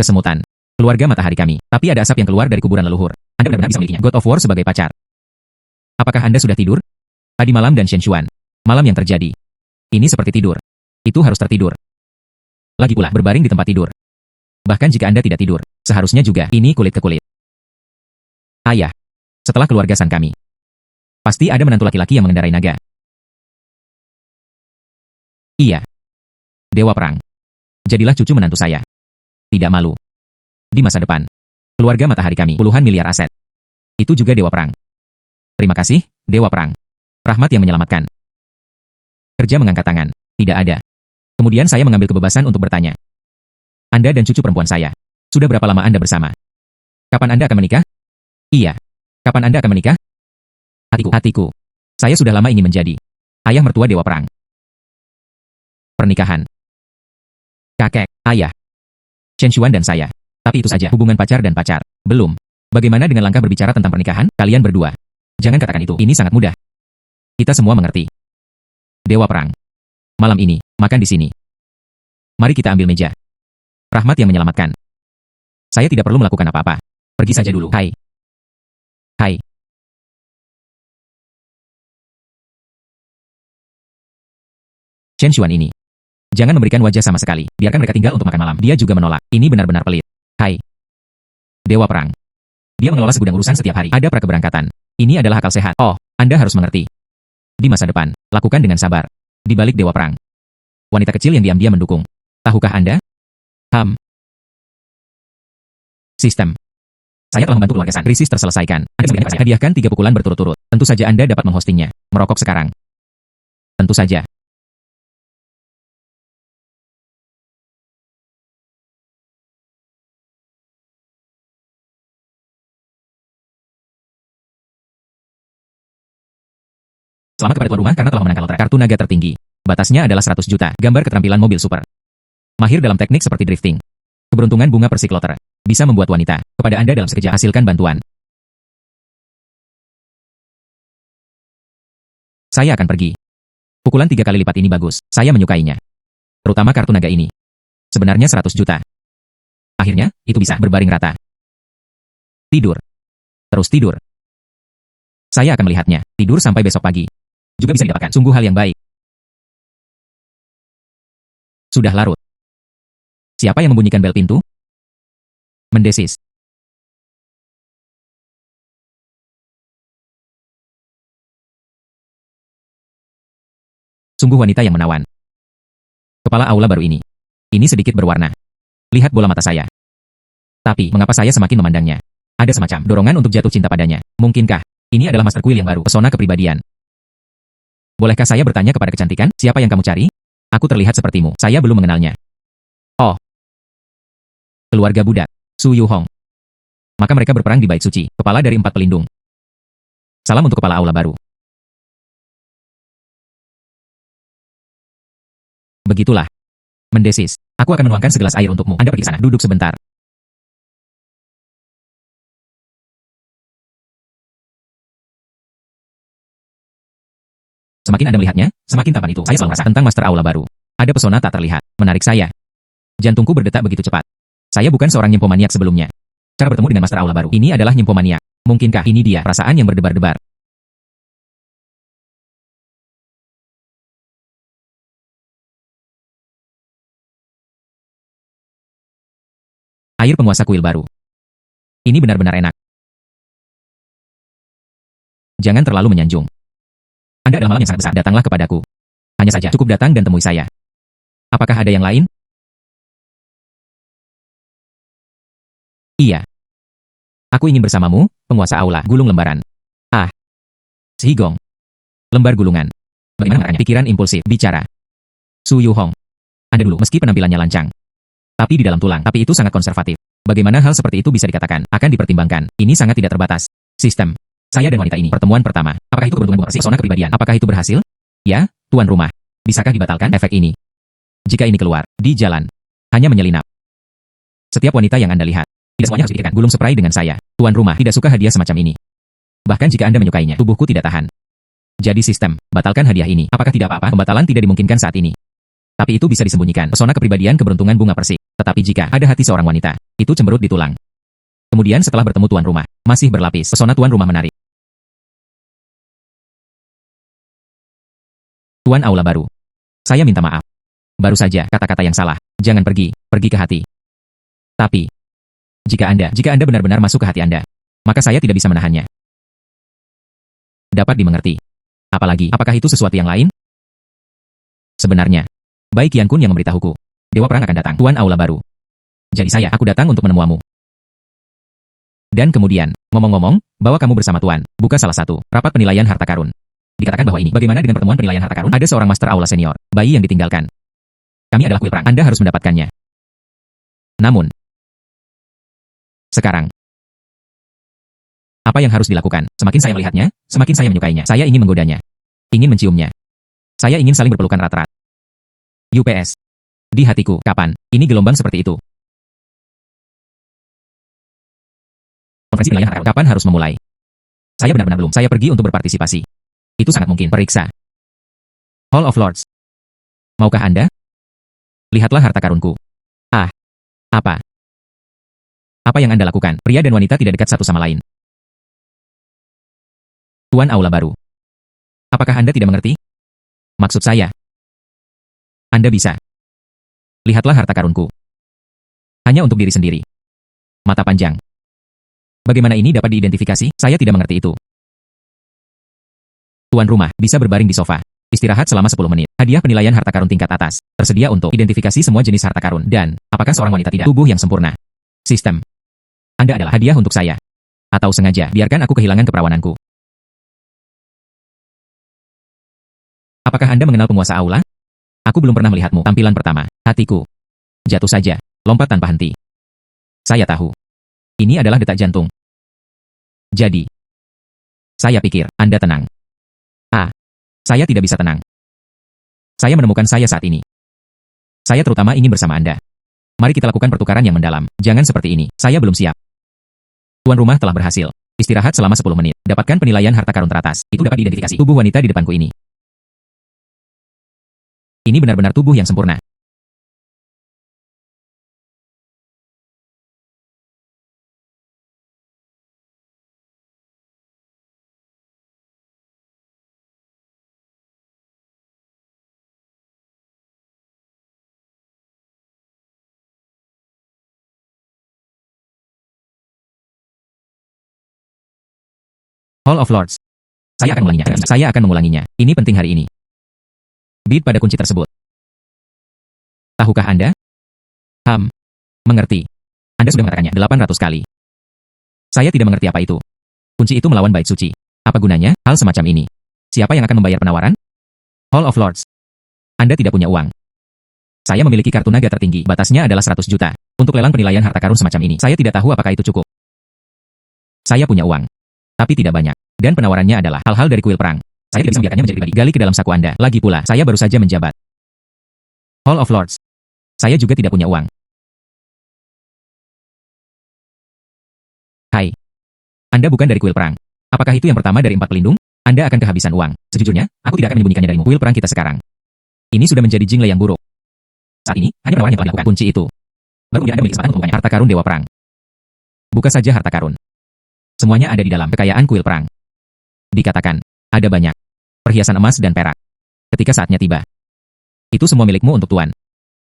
Kesemutan. Keluarga matahari kami. Tapi ada asap yang keluar dari kuburan leluhur. Anda benar-benar bisa memilikinya. God of War sebagai pacar. Apakah Anda sudah tidur? Tadi malam dan Shen Xuan. Malam yang terjadi. Ini seperti tidur. Itu harus tertidur. Lagi pula berbaring di tempat tidur. Bahkan jika Anda tidak tidur, seharusnya juga ini kulit ke kulit. Ayah. Setelah keluarga San kami. Pasti ada menantu laki-laki yang mengendarai naga. Iya. Dewa Perang. Jadilah cucu menantu saya. Tidak malu. Di masa depan. Keluarga matahari kami puluhan miliar aset. Itu juga Dewa Perang. Terima kasih, Dewa Perang. Rahmat yang menyelamatkan. Kerja mengangkat tangan. Tidak ada. Kemudian saya mengambil kebebasan untuk bertanya. Anda dan cucu perempuan saya. Sudah berapa lama Anda bersama? Kapan Anda akan menikah? Iya. Kapan Anda akan menikah? Hatiku. Saya sudah lama ingin menjadi ayah mertua Dewa Perang. Pernikahan. Kakek, ayah. Chen Xuan dan saya. Tapi itu saja hubungan pacar dan pacar. Belum. Bagaimana dengan langkah berbicara tentang pernikahan? Kalian berdua. Jangan katakan itu. Ini sangat mudah. Kita semua mengerti. Dewa Perang. Malam ini, makan di sini. Mari kita ambil meja. Rahmat yang menyelamatkan. Saya tidak perlu melakukan apa-apa. Pergi saja dulu. Hai. Hai. Chen Xuan ini. Jangan memberikan wajah sama sekali. Biarkan mereka tinggal untuk makan malam. Dia juga menolak. Ini benar-benar pelit. Hai. Dewa Perang. Dia mengelola segudang urusan setiap hari. Ada prakeberangkatan. Ini adalah akal sehat. Oh, Anda harus mengerti. Di masa depan, lakukan dengan sabar. Di balik Dewa Perang. Wanita kecil yang diam-diam mendukung. Tahukah Anda? Sistem. Saya telah membantu keluarga San. Krisis terselesaikan. Anda sebenarnya hadiahkan 3 pukulan berturut-turut. Tentu saja Anda dapat menghostingnya. Merokok sekarang. Tentu saja. Selamat kepada tuan rumah karena telah memenangkan lotre. Kartu naga tertinggi. Batasnya adalah 100 juta. Gambar keterampilan mobil super. Mahir dalam teknik seperti drifting. Keberuntungan bunga persik lotre. Bisa membuat wanita. Kepada Anda dalam sekejap hasilkan bantuan. Saya akan pergi. Pukulan 3 kali lipat ini bagus. Saya menyukainya. Terutama kartu naga ini. Sebenarnya 100 juta. Akhirnya, itu bisa berbaring rata. Tidur. Terus tidur. Saya akan melihatnya. Tidur sampai besok pagi. Juga bisa didapatkan. Sungguh hal yang baik. Sudah larut. Siapa yang membunyikan bel pintu? Mendesis. Sungguh wanita yang menawan. Kepala aula baru ini. Ini sedikit berwarna. Lihat bola mata saya. Tapi, mengapa saya semakin memandangnya? Ada semacam dorongan untuk jatuh cinta padanya. Mungkinkah? Ini adalah Master Quill yang baru, pesona kepribadian. Bolehkah saya bertanya kepada kecantikan, siapa yang kamu cari? Aku terlihat sepertimu, saya belum mengenalnya. Oh. Keluarga budak, Su Yu Hong. Maka mereka berperang di bait suci, kepala dari 4 pelindung. Salam untuk kepala aula baru. Begitulah. Mendesis, aku akan menuangkan segelas air untukmu. Anda pergi ke sana, duduk sebentar. Semakin Anda melihatnya, semakin tampan itu. Saya selalu merasa tentang Master Aula baru. Ada pesona tak terlihat, menarik saya. Jantungku berdetak begitu cepat. Saya bukan seorang nyempomaniak sebelumnya. Cara bertemu dengan Master Aula baru ini adalah nyempomaniak. Mungkinkah ini dia perasaan yang berdebar-debar? Air penguasa kuil baru. Ini benar-benar enak. Jangan terlalu menyanjung. Anda adalah malam yang sangat besar. Datanglah kepadaku. Hanya saja cukup datang dan temui saya. Apakah ada yang lain? Iya. Aku ingin bersamamu, penguasa aula, gulung lembaran. Ah. Sihigong. Lembar gulungan. Bagaimana mengarahnya? Pikiran impulsif, bicara. Su Yu Hong. Anda dulu, meski penampilannya lancang. Tapi di dalam tulang, tapi itu sangat konservatif. Bagaimana hal seperti itu bisa dikatakan? Akan dipertimbangkan. Ini sangat tidak terbatas. Sistem. Saya dan wanita ini, pertemuan pertama. Apakah itu keberuntungan bukan pesona kepribadian? Apakah itu berhasil? Ya, tuan rumah. Bisakah dibatalkan efek ini? Jika ini keluar, di jalan. Hanya menyelinap. Setiap wanita yang Anda lihat, tidak semuanya harus dipikirkan. Gulung spray dengan saya. Tuan rumah tidak suka hadiah semacam ini. Bahkan jika Anda menyukainya, tubuhku tidak tahan. Jadi sistem, batalkan hadiah ini. Apakah tidak apa-apa? Pembatalan tidak dimungkinkan saat ini. Tapi itu bisa disembunyikan. Pesona kepribadian keberuntungan bunga persik. Tetapi jika ada hati seorang wanita, itu cemberut di tulang. Kemudian setelah bertemu tuan rumah, masih berlapis. Pesona tuan rumah menarik. Tuan aula baru. Saya minta maaf. Baru saja kata-kata yang salah. Jangan pergi, pergi ke hati. Tapi, jika Anda benar-benar masuk ke hati Anda, maka saya tidak bisa menahannya. Dapat dimengerti. Apalagi, apakah itu sesuatu yang lain? Sebenarnya, baik Qian Kun yang memberitahuku. Dewa Perang akan datang, tuan aula baru. Jadi aku datang untuk menemuamu. Dan kemudian, ngomong-ngomong, bahwa kamu bersama tuan, bukan salah satu rapat penilaian harta karun. Dikatakan bahwa ini, bagaimana dengan pertemuan penilaian harta karun? Ada seorang master aula senior, bayi yang ditinggalkan. Kami adalah kuil perang, Anda harus mendapatkannya. Namun, sekarang, apa yang harus dilakukan? Semakin saya melihatnya, semakin saya menyukainya. Saya ingin menggodanya. Ingin menciumnya. Saya ingin saling berpelukan erat-erat. UPS. Di hatiku, kapan? Ini gelombang seperti itu. Konferensi penilaian harta karun, kapan harus memulai? Saya benar-benar belum. Saya pergi untuk berpartisipasi. Itu sangat mungkin. Periksa. Hall of Lords. Maukah Anda? Lihatlah harta karunku. Ah. Apa? Apa yang Anda lakukan? Pria dan wanita tidak dekat satu sama lain. Tuan aula baru. Apakah Anda tidak mengerti? Maksud saya. Anda bisa. Lihatlah harta karunku. Hanya untuk diri sendiri. Mata panjang. Bagaimana ini dapat diidentifikasi? Saya tidak mengerti itu. Tuan rumah, bisa berbaring di sofa. Istirahat selama 10 menit. Hadiah penilaian harta karun tingkat atas. Tersedia untuk identifikasi semua jenis harta karun. Dan, apakah seorang wanita tidak tubuh yang sempurna? Sistem. Anda adalah hadiah untuk saya. Atau sengaja, biarkan aku kehilangan keperawananku. Apakah Anda mengenal penguasa aula? Aku belum pernah melihatmu. Tampilan pertama. Hatiku. Jatuh saja. Lompat tanpa henti. Saya tahu. Ini adalah detak jantung. Jadi, saya pikir, Anda tenang. Ah. Saya tidak bisa tenang. Saya menemukan saya saat ini. Saya terutama ingin bersama Anda. Mari kita lakukan pertukaran yang mendalam. Jangan seperti ini. Saya belum siap. Tuan rumah telah berhasil. Istirahat selama 10 menit. Dapatkan penilaian harta karun teratas. Itu dapat diidentifikasi. Tubuh wanita di depanku ini. Ini benar-benar tubuh yang sempurna. Hall of Lords. Saya akan mengulanginya. Saya akan mengulanginya. Ini penting hari ini. Beat pada kunci tersebut. Tahukah Anda? Mengerti. Anda sudah mengatakannya 800 kali. Saya tidak mengerti apa itu. Kunci itu melawan bait suci. Apa gunanya hal semacam ini? Siapa yang akan membayar penawaran? Hall of Lords. Anda tidak punya uang. Saya memiliki kartu naga tertinggi. Batasnya adalah 100 juta. Untuk lelang penilaian harta karun semacam ini, saya tidak tahu apakah itu cukup. Saya punya uang. Tapi tidak banyak. Dan penawarannya adalah hal-hal dari kuil perang. Saya tidak bisa membiarkannya menjadi pribadi. Gali ke dalam saku Anda. Lagi pula, saya baru saja menjabat. Hall of Lords. Saya juga tidak punya uang. Hai. Anda bukan dari kuil perang. Apakah itu yang pertama dari 4 pelindung? Anda akan kehabisan uang. Sejujurnya, aku tidak akan menyembunyikannya darimu. Kuil perang kita sekarang. Ini sudah menjadi jingle yang buruk. Saat ini, hanya penawaran yang telah dilakukan. Kunci itu. Baru kemudian Anda memiliki kesempatan untuk membukanya. Harta karun Dewa Perang. Buka saja harta karun. Semuanya ada di dalam kekayaan kuil perang. Dikatakan, ada banyak perhiasan emas dan perak. Ketika saatnya tiba. Itu semua milikmu untuk Tuan.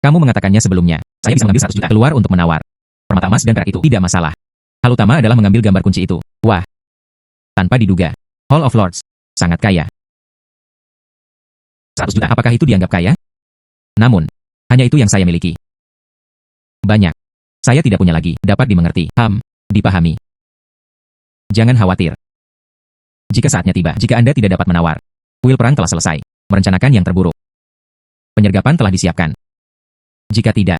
Kamu mengatakannya sebelumnya. Saya bisa mengambil 100 juta keluar untuk menawar. Permata emas dan perak itu tidak masalah. Hal utama adalah mengambil gambar kunci itu. Wah. Tanpa diduga. Hall of Lords. Sangat kaya. 100 juta. Apakah itu dianggap kaya? Namun, hanya itu yang saya miliki. Banyak. Saya tidak punya lagi. Dapat dimengerti. Dipahami. Jangan khawatir. Jika saatnya tiba, jika Anda tidak dapat menawar, kuil perang telah selesai. Merencanakan yang terburuk. Penyergapan telah disiapkan. Jika tidak,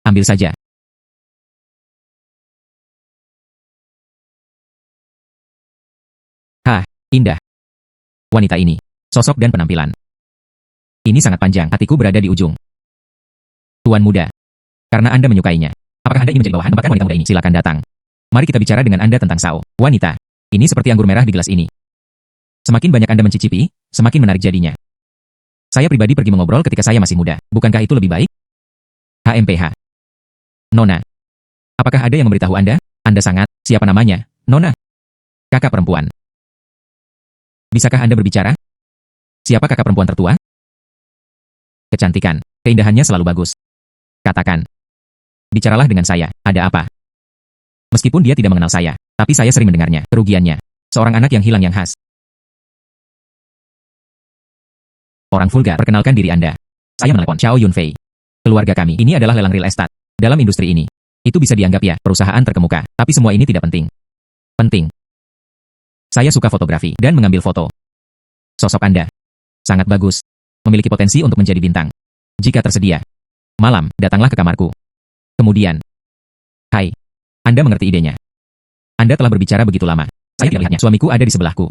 ambil saja. Indah. Wanita ini, sosok dan penampilan. Ini sangat panjang, hatiku berada di ujung. Tuan muda. Karena Anda menyukainya. Apakah Anda ingin menjadi bawahan? Dapatkan wanita muda ini. Silakan datang. Mari kita bicara dengan Anda tentang Sao. Wanita. Ini seperti anggur merah di gelas ini. Semakin banyak Anda mencicipi, semakin menarik jadinya. Saya pribadi pergi mengobrol ketika saya masih muda. Bukankah itu lebih baik? HMPH. Nona. Apakah ada yang memberitahu Anda? Anda sangat, siapa namanya? Nona. Kakak perempuan. Bisakah Anda berbicara? Siapa kakak perempuan tertua? Kecantikan. Keindahannya selalu bagus. Katakan. Bicaralah dengan saya. Ada apa? Meskipun dia tidak mengenal saya, tapi saya sering mendengarnya. Kerugiannya. Seorang anak yang hilang yang khas. Orang vulgar. Perkenalkan diri Anda. Saya menelepon Chow Yunfei. Keluarga kami. Ini adalah lelang real estate. Dalam industri ini. Itu bisa dianggap ya, perusahaan terkemuka. Tapi semua ini tidak penting. Penting. Saya suka fotografi dan mengambil foto. Sosok Anda sangat bagus. Memiliki potensi untuk menjadi bintang. Jika tersedia. Malam, datanglah ke kamarku. Kemudian. Hai. Anda mengerti idenya. Anda telah berbicara begitu lama. Saya tidak melihatnya. Suamiku ada di sebelahku.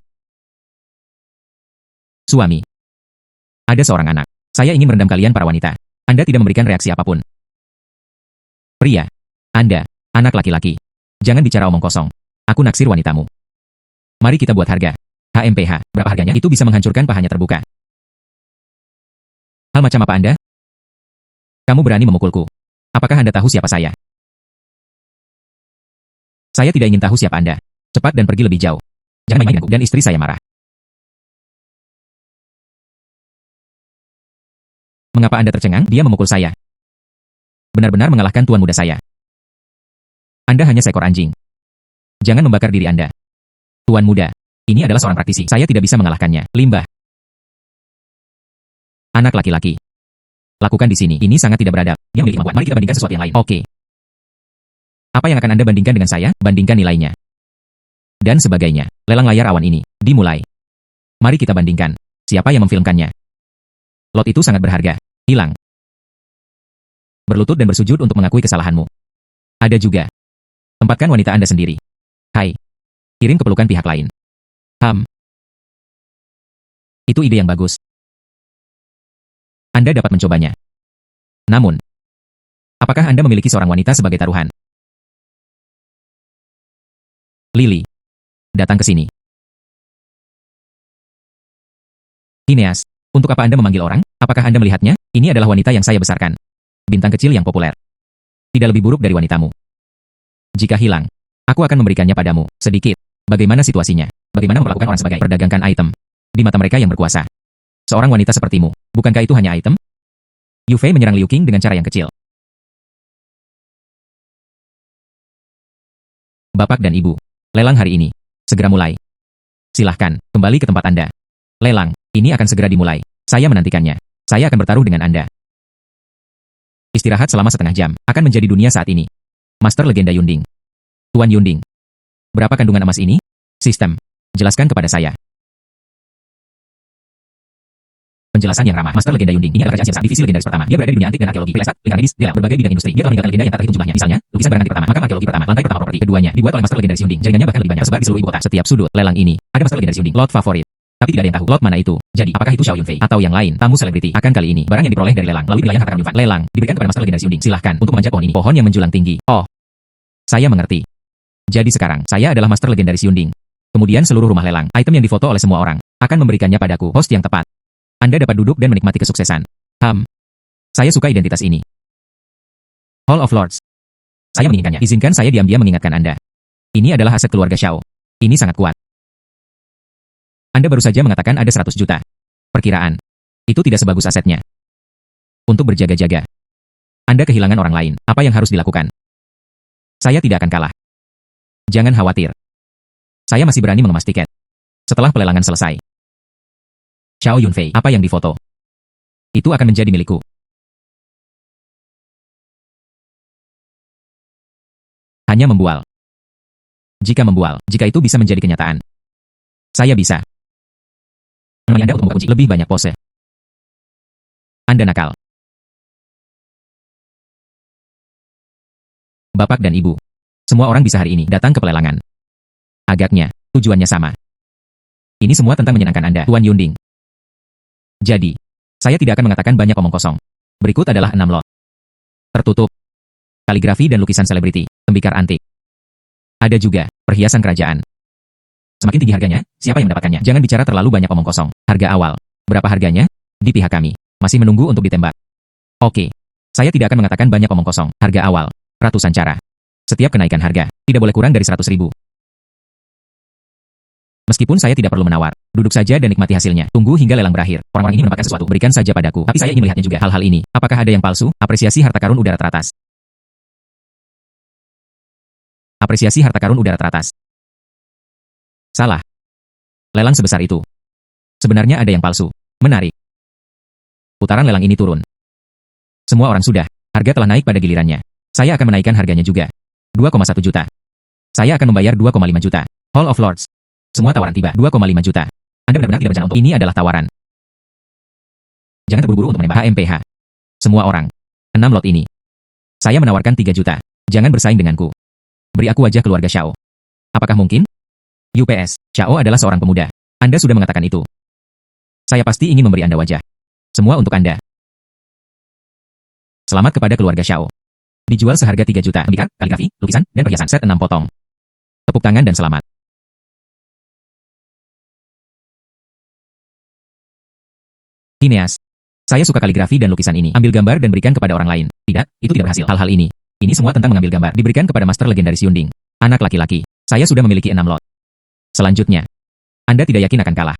Suami. Ada seorang anak. Saya ingin merendam kalian para wanita. Anda tidak memberikan reaksi apapun. Pria. Anda. Anak laki-laki. Jangan bicara omong kosong. Aku naksir wanitamu. Mari kita buat harga. HMPH, berapa harganya? Itu bisa menghancurkan pahanya terbuka. Hal macam apa Anda? Kamu berani memukulku. Apakah Anda tahu siapa saya? Saya tidak ingin tahu siapa Anda. Cepat dan pergi lebih jauh. Jangan main-main denganku dan istri saya marah. Mengapa Anda tercengang? Dia memukul saya. Benar-benar mengalahkan tuan muda saya. Anda hanya seekor anjing. Jangan membakar diri Anda. Tuan muda, ini adalah seorang praktisi. Saya tidak bisa mengalahkannya. Limbah. Anak laki-laki. Lakukan di sini. Ini sangat tidak beradab. Dia memiliki kemampuan. Mari kita bandingkan sesuatu yang lain. Oke. Apa yang akan Anda bandingkan dengan saya? Bandingkan nilainya. Dan sebagainya. Lelang layar awan ini. Dimulai. Mari kita bandingkan. Siapa yang memfilmkannya? Lot itu sangat berharga. Hilang. Berlutut dan bersujud untuk mengakui kesalahanmu. Ada juga. Tempatkan wanita Anda sendiri. Hai. Kirim ke pelukan pihak lain. Itu ide yang bagus. Anda dapat mencobanya. Namun, apakah Anda memiliki seorang wanita sebagai taruhan? Lily, datang ke sini. Phineas, untuk apa Anda memanggil orang? Apakah Anda melihatnya? Ini adalah wanita yang saya besarkan. Bintang kecil yang populer. Tidak lebih buruk dari wanitamu. Jika hilang, aku akan memberikannya padamu, sedikit. Bagaimana situasinya? Bagaimana memperlakukan orang sebagai perdagangkan item? Di mata mereka yang berkuasa. Seorang wanita sepertimu, bukankah itu hanya item? Yu Fei menyerang Liu Qing dengan cara yang kecil. Bapak dan Ibu, lelang hari ini. Segera mulai. Silahkan, kembali ke tempat Anda. Lelang, ini akan segera dimulai. Saya menantikannya. Saya akan bertaruh dengan Anda. Istirahat selama setengah jam, akan menjadi dunia saat ini. Master Legenda Yunding. Tuan Yunding. Berapa kandungan emas ini? Sistem. Jelaskan kepada saya. Penjelasan yang ramah. Master Legenda Yunding. Ini adalah kerajaan Siap, divisi legendaris pertama. Dia berada di dunia antik dan arkeologi, filsafat, lingkaran medis, dia berbagai bidang industri. Dia telah meninggalkan legenda yang tak terhitung jumlahnya. Misalnya, lukisan berangkat pertama, makam arkeologi pertama, lantai pertama properti. Keduanya dibuat oleh Master Legendaris Yunding. Jaringannya bahkan lebih banyak, tersebar di seluruh ibu kota. Setiap sudut lelang ini ada Master Legendaris Yunding. Lot favorit. Tapi tidak ada yang tahu lot mana itu. Jadi, apakah itu Xiao Yunfei atau yang lain? Tamu selebriti akan kali ini. Barang yang diperoleh dari lelang melalui wilayah harta karun. Lelang diberikan kepada Master Legendaris Yunding. Silahkan untuk memanjat pohon ini. Pohon yang menjulang tinggi. Oh, saya mengerti. Jadi sekarang, saya adalah Master Legendaris Yunding. Kemudian seluruh rumah lelang, item yang difoto oleh semua orang, akan memberikannya padaku. Host yang tepat. Anda dapat duduk dan menikmati kesuksesan. Saya suka identitas ini. Hall of Lords. Saya menginginkannya. Izinkan saya diam-diam mengingatkan Anda. Ini adalah aset keluarga Xiao. Ini sangat kuat. Anda baru saja mengatakan ada 100 juta. Perkiraan. Itu tidak sebagus asetnya. Untuk berjaga-jaga. Anda kehilangan orang lain. Apa yang harus dilakukan? Saya tidak akan kalah. Jangan khawatir. Saya masih berani mengemas tiket. Setelah pelelangan selesai. Xiao Yunfei, apa yang difoto? Itu akan menjadi milikku. Hanya membual. Jika itu bisa menjadi kenyataan. Saya bisa. Menemani Anda untuk membuka kunci lebih banyak pose. Anda nakal. Bapak dan Ibu. Semua orang bisa hari ini datang ke pelelangan. Agaknya, tujuannya sama. Ini semua tentang menyenangkan Anda, Tuan Yunding. Jadi, saya tidak akan mengatakan banyak omong kosong. Berikut adalah 6 lot. Tertutup. Kaligrafi dan lukisan selebriti, tembikar antik. Ada juga perhiasan kerajaan. Semakin tinggi harganya, siapa yang mendapatkannya? Jangan bicara terlalu banyak omong kosong. Harga awal. Berapa harganya? Di pihak kami. Masih menunggu untuk ditembak. Oke. Saya tidak akan mengatakan banyak omong kosong. Harga awal. Ratusan cara. Setiap kenaikan harga, tidak boleh kurang dari 100.000. Meskipun saya tidak perlu menawar, duduk saja dan nikmati hasilnya. Tunggu hingga lelang berakhir. Orang-orang ini menempatkan sesuatu. Berikan saja padaku. Tapi saya ingin melihatnya juga. Hal-hal ini. Apakah ada yang palsu? Apresiasi harta karun udara teratas. Apresiasi harta karun udara teratas. Salah. Lelang sebesar itu. Sebenarnya ada yang palsu. Menarik. Putaran lelang ini turun. Semua orang sudah. Harga telah naik pada gilirannya. Saya akan menaikkan harganya juga. 2,1 juta. Saya akan membayar 2,5 juta. Hall of Lords. Semua tawaran tiba. 2,5 juta. Anda benar-benar tidak berencana untuk ini adalah tawaran. Jangan terburu-buru untuk menembak HMPH. Semua orang. 6 lot ini. Saya menawarkan 3 juta. Jangan bersaing denganku. Beri aku wajah keluarga Xiao. Apakah mungkin? UPS, Xiao adalah seorang pemuda. Anda sudah mengatakan itu. Saya pasti ingin memberi Anda wajah. Semua untuk Anda. Selamat kepada keluarga Xiao. Dijual seharga 3 juta. Tembikar, kaligrafi, lukisan, dan perhiasan. Set 6 potong. Tepuk tangan dan selamat. Phineas. Saya suka kaligrafi dan lukisan ini. Ambil gambar dan berikan kepada orang lain. Tidak, itu tidak berhasil. Hal-hal ini. Ini semua tentang mengambil gambar. Diberikan kepada Master Legendaris Yunding. Anak laki-laki. Saya sudah memiliki 6 lot. Selanjutnya. Anda tidak yakin akan kalah.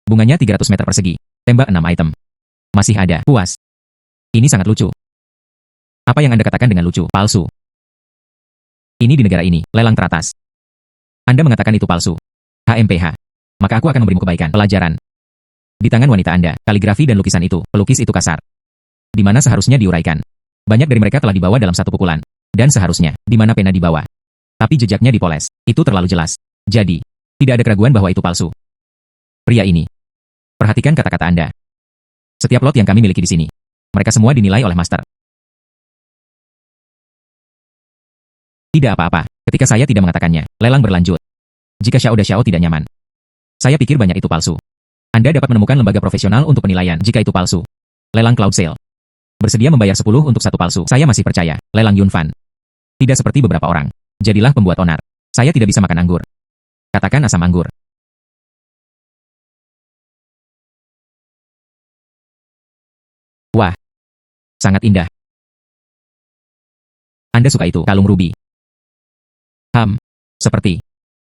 Bunganya 300 meter persegi. Tembak 6 item. Masih ada. Puas. Ini sangat lucu. Apa yang Anda katakan dengan lucu? Palsu. Ini di negara ini. Lelang teratas. Anda mengatakan itu palsu. HMPH. Maka aku akan memberimu kebaikan. Pelajaran. Di tangan wanita Anda, kaligrafi dan lukisan itu, pelukis itu kasar. Di mana seharusnya diuraikan. Banyak dari mereka telah dibawa dalam satu pukulan. Dan seharusnya, di mana pena dibawa. Tapi jejaknya dipoles. Itu terlalu jelas. Jadi, tidak ada keraguan bahwa itu palsu. Pria ini. Perhatikan kata-kata Anda. Setiap lot yang kami miliki di sini. Mereka semua dinilai oleh master. Tidak apa-apa, ketika saya tidak mengatakannya, lelang berlanjut. Jika Xiao tidak nyaman. Saya pikir banyak itu palsu. Anda dapat menemukan lembaga profesional untuk penilaian jika itu palsu. Lelang cloud sale. Bersedia membayar 10 untuk satu palsu. Saya masih percaya. Lelang Yunfan. Tidak seperti beberapa orang. Jadilah pembuat onar. Saya tidak bisa makan anggur. Katakan asam anggur. Wah. Sangat indah. Anda suka itu, kalung ruby. Seperti.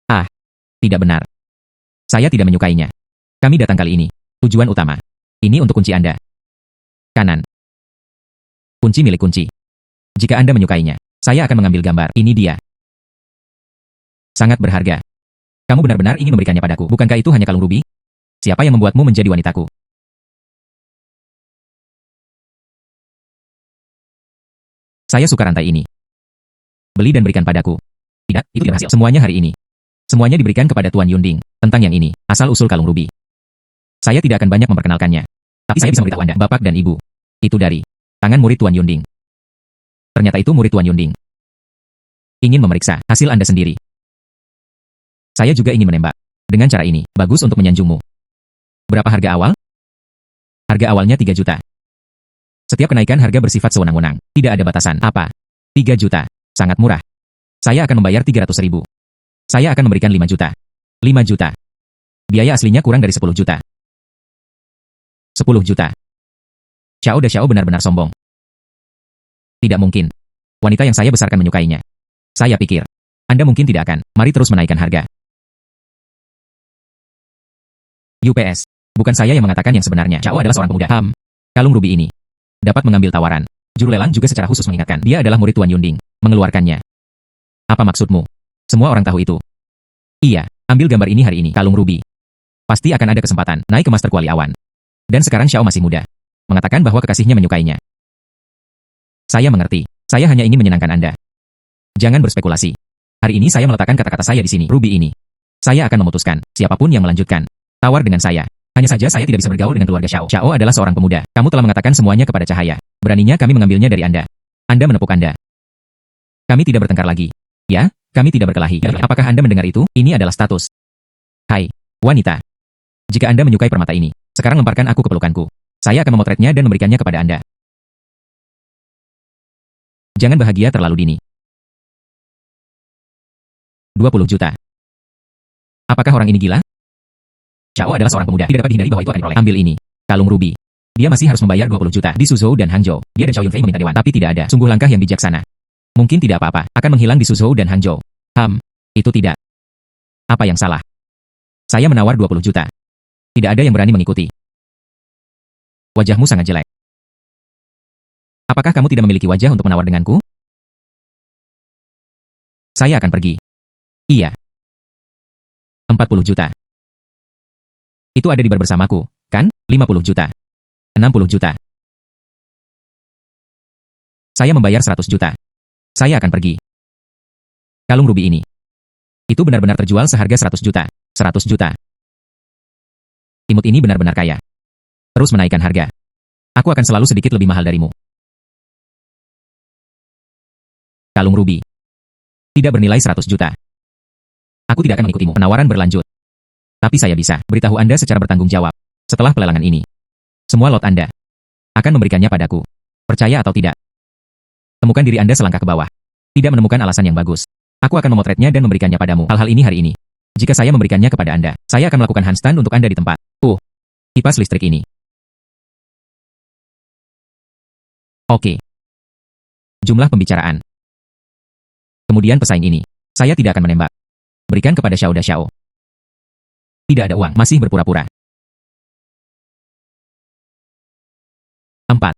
Ah, tidak benar. Saya tidak menyukainya. Kami datang kali ini. Tujuan utama. Ini untuk kunci Anda. Kanan. Kunci milik kunci. Jika Anda menyukainya, saya akan mengambil gambar. Ini dia. Sangat berharga. Kamu benar-benar ingin memberikannya padaku. Bukankah itu hanya kalung ruby? Siapa yang membuatmu menjadi wanitaku? Saya suka rantai ini. Beli dan berikan padaku. Tidak, itu tidak berhasil. Semuanya hari ini. Semuanya diberikan kepada Tuan Yunding. Tentang yang ini, asal-usul kalung ruby. Saya tidak akan banyak memperkenalkannya. Tapi saya bisa memberitahu Anda, Bapak dan Ibu. Itu dari tangan murid Tuan Yunding. Ternyata itu murid Tuan Yunding. Ingin memeriksa hasil Anda sendiri. Saya juga ingin menembak. Dengan cara ini, bagus untuk menyanjungmu. Berapa harga awal? Harga awalnya 3 juta. Setiap kenaikan harga bersifat sewenang-wenang. Tidak ada batasan. Apa? 3 juta. Sangat murah. Saya akan membayar 300.000. Saya akan memberikan 5 juta. 5 juta. Biaya aslinya kurang dari 10 juta. 10 juta. Xiao benar-benar sombong. Tidak mungkin. Wanita yang saya besarkan menyukainya. Saya pikir. Anda mungkin tidak akan. Mari terus menaikkan harga. UPS. Bukan saya yang mengatakan yang sebenarnya. Xiao adalah seorang pemuda. Kalung ruby ini. Dapat mengambil tawaran. Juru lelang juga secara khusus mengingatkan. Dia adalah murid Tuan Yunding. Mengeluarkannya. Apa maksudmu? Semua orang tahu itu. Iya, ambil gambar ini hari ini. Kalung ruby. Pasti akan ada kesempatan naik ke Master Kuali Awan. Dan sekarang Xiao masih muda. Mengatakan bahwa kekasihnya menyukainya. Saya mengerti. Saya hanya ingin menyenangkan Anda. Jangan berspekulasi. Hari ini saya meletakkan kata-kata saya di sini. Ruby ini. Saya akan memutuskan siapapun yang melanjutkan. Tawar dengan saya. Hanya saja saya tidak bisa bergaul dengan keluarga Xiao. Xiao adalah seorang pemuda. Kamu telah mengatakan semuanya kepada Cahaya. Beraninya kami mengambilnya dari Anda. Anda menepuk Anda. Kami tidak bertengkar lagi. Ya, kami tidak berkelahi. Apakah Anda mendengar itu? Ini adalah status. Hai, wanita. Jika Anda menyukai permata ini, sekarang lemparkan aku ke pelukanku. Saya akan memotretnya dan memberikannya kepada Anda. Jangan bahagia terlalu dini. 20 juta. Apakah orang ini gila? Xiao adalah seorang pemuda. Tidak dapat dihindari bahwa itu akan diperoleh. Ambil ini. Kalung ruby. Dia masih harus membayar 20 juta di Suzhou dan Hangzhou. Dia dan Xiao Yunfei meminta dewan, tapi tidak ada. Sungguh langkah yang bijaksana. Mungkin tidak apa-apa. Akan menghilang di Suzhou dan Hangzhou. Itu tidak. Apa yang salah? Saya menawar 20 juta. Tidak ada yang berani mengikuti. Wajahmu sangat jelek. Apakah kamu tidak memiliki wajah untuk menawar denganku? Saya akan pergi. Iya. 40 juta. Itu ada di bar bersamaku, kan? 50 juta. 60 juta. Saya membayar 100 juta. Saya akan pergi. Kalung ruby ini. Itu benar-benar terjual seharga 100 juta. 100 juta. Imut ini benar-benar kaya. Terus menaikkan harga. Aku akan selalu sedikit lebih mahal darimu. Kalung ruby. Tidak bernilai 100 juta. Aku tidak akan mengikutimu. Penawaran berlanjut. Tapi saya bisa beritahu Anda secara bertanggung jawab. Setelah pelelangan ini, semua lot Anda akan memberikannya padaku. Percaya atau tidak? Temukan diri Anda selangkah ke bawah. Tidak menemukan alasan yang bagus. Aku akan memotretnya dan memberikannya padamu. Hal-hal ini hari ini. Jika saya memberikannya kepada Anda, saya akan melakukan handstand untuk Anda di tempat. Kipas listrik ini. Oke. Jumlah pembicaraan. Kemudian pesaing ini. Saya tidak akan menembak. Berikan kepada Xiao Da Xiao. Tidak ada uang, masih berpura-pura. 4.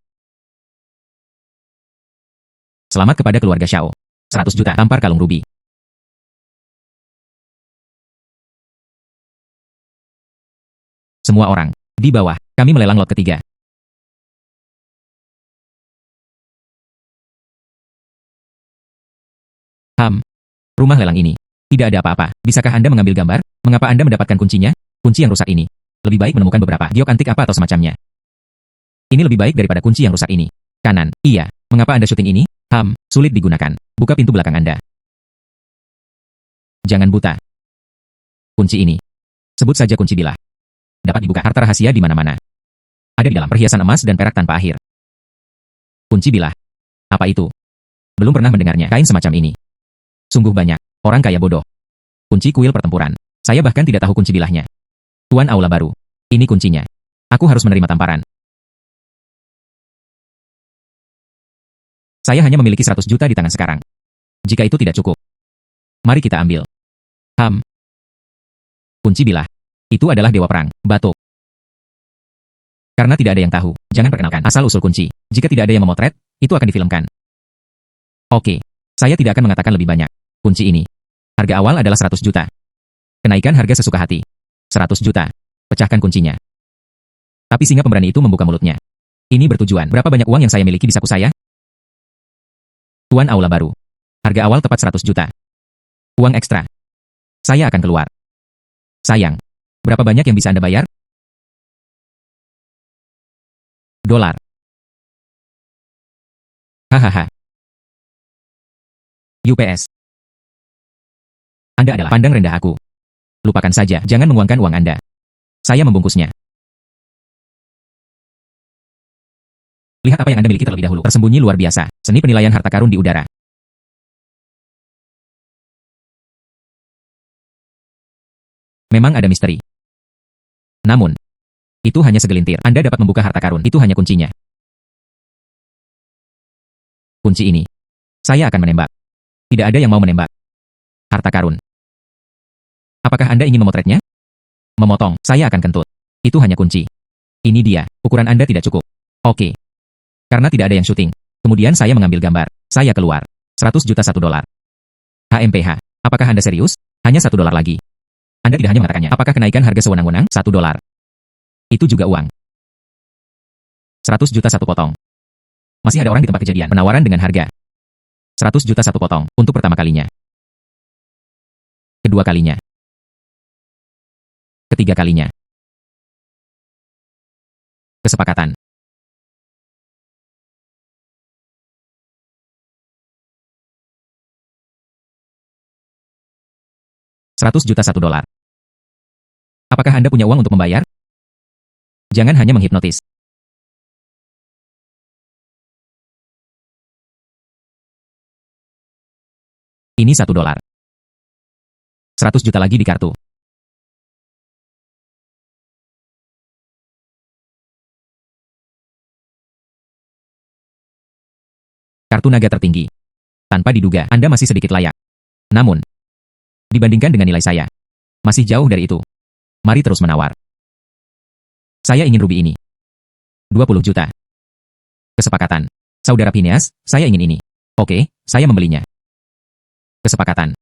Selamat kepada keluarga Xiao. 100 juta tampar kalung ruby. Semua orang. Di bawah, kami melelang lot ketiga. Rumah lelang ini. Tidak ada apa-apa. Bisakah Anda mengambil gambar? Mengapa Anda mendapatkan kuncinya? Kunci yang rusak ini. Lebih baik menemukan beberapa giok antik apa atau semacamnya. Ini lebih baik daripada kunci yang rusak ini. Kanan. Iya. Mengapa Anda syuting ini? Sulit digunakan. Buka pintu belakang Anda. Jangan buta. Kunci ini. Sebut saja kunci bilah. Dapat dibuka. Harta rahasia di mana-mana. Ada di dalam perhiasan emas dan perak tanpa akhir. Kunci bilah. Apa itu? Belum pernah mendengarnya. Kain semacam ini. Sungguh banyak. Orang kaya bodoh. Kunci kuil pertempuran. Saya bahkan tidak tahu kunci bilahnya. Tuan aula baru. Ini kuncinya. Aku harus menerima tamparan. Saya hanya memiliki 100 juta di tangan sekarang. Jika itu tidak cukup, mari kita ambil. Kunci bilah. Itu adalah dewa perang, Batuk. Karena tidak ada yang tahu, jangan perkenalkan asal-usul kunci. Jika tidak ada yang memotret, itu akan difilmkan. Oke, saya tidak akan mengatakan lebih banyak. Kunci ini. Harga awal adalah 100 juta. Kenaikan harga sesuka hati. 100 juta. Pecahkan kuncinya. Tapi singa pemberani itu membuka mulutnya. Ini bertujuan. Berapa banyak uang yang saya miliki di saku saya? Tuan aula baru. Harga awal tepat 100 juta. Uang ekstra. Saya akan keluar. Sayang. Berapa banyak yang bisa Anda bayar? $. Hahaha. UPS. Anda adalah pandang rendah aku. Lupakan saja, jangan menguangkan uang Anda. Saya membungkusnya. Lihat apa yang Anda miliki terlebih dahulu. Tersembunyi luar biasa. Seni penilaian harta karun di udara. Memang ada misteri. Namun, itu hanya segelintir. Anda dapat membuka harta karun. Itu hanya kuncinya. Kunci ini. Saya akan menembak. Tidak ada yang mau menembak. Harta karun. Apakah Anda ingin memotretnya? Memotong. Saya akan kentut. Itu hanya kunci. Ini dia. Ukuran Anda tidak cukup. Oke. Karena tidak ada yang syuting. Kemudian saya mengambil gambar. Saya keluar. 100 juta $1. HMPH. Apakah Anda serius? Hanya $1 lagi. Anda tidak hanya mengatakannya. Apakah kenaikan harga sewenang-wenang? $1. Itu juga uang. 100 juta satu potong. Masih ada orang di tempat kejadian. Penawaran dengan harga 100 juta satu potong. Untuk pertama kalinya. Kedua kalinya. Ketiga kalinya. Kesepakatan. $100 juta $1. Apakah Anda punya uang untuk membayar? Jangan hanya menghipnotis. Ini $1. 100 juta lagi di kartu. Kartu naga tertinggi. Tanpa diduga, Anda masih sedikit layak. Namun, dibandingkan dengan nilai saya, masih jauh dari itu. Mari terus menawar. Saya ingin ruby ini. 20 juta. Kesepakatan. Saudara Phineas, saya ingin ini. Oke, saya membelinya. Kesepakatan.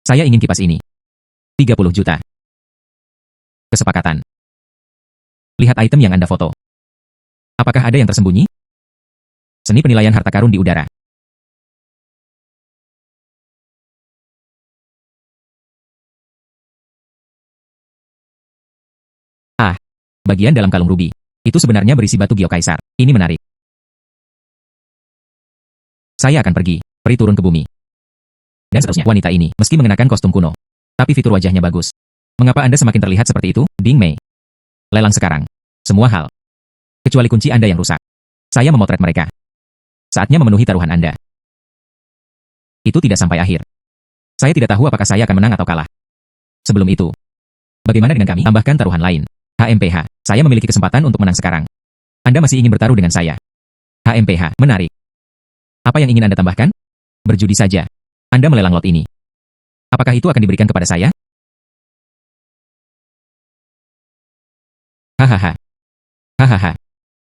Saya ingin kipas ini. 30 juta. Kesepakatan. Lihat item yang Anda foto. Apakah ada yang tersembunyi? Seni penilaian harta karun di udara. Bagian dalam kalung ruby. Itu sebenarnya berisi batu Gio Kaisar. Ini menarik. Saya akan pergi. Peri turun ke bumi. Dan seterusnya. Wanita ini, meski mengenakan kostum kuno, tapi fitur wajahnya bagus. Mengapa Anda semakin terlihat seperti itu, Ding Mei? Lelang sekarang. Semua hal. Kecuali kunci Anda yang rusak. Saya memotret mereka. Saatnya memenuhi taruhan Anda. Itu tidak sampai akhir. Saya tidak tahu apakah saya akan menang atau kalah. Sebelum itu, bagaimana dengan kami? Tambahkan taruhan lain. HMPH. Saya memiliki kesempatan untuk menang sekarang. Anda masih ingin bertaruh dengan saya. HMPH. Menarik. Apa yang ingin Anda tambahkan? Berjudi saja. Anda melelang lot ini. Apakah itu akan diberikan kepada saya? Hahaha. Hahaha.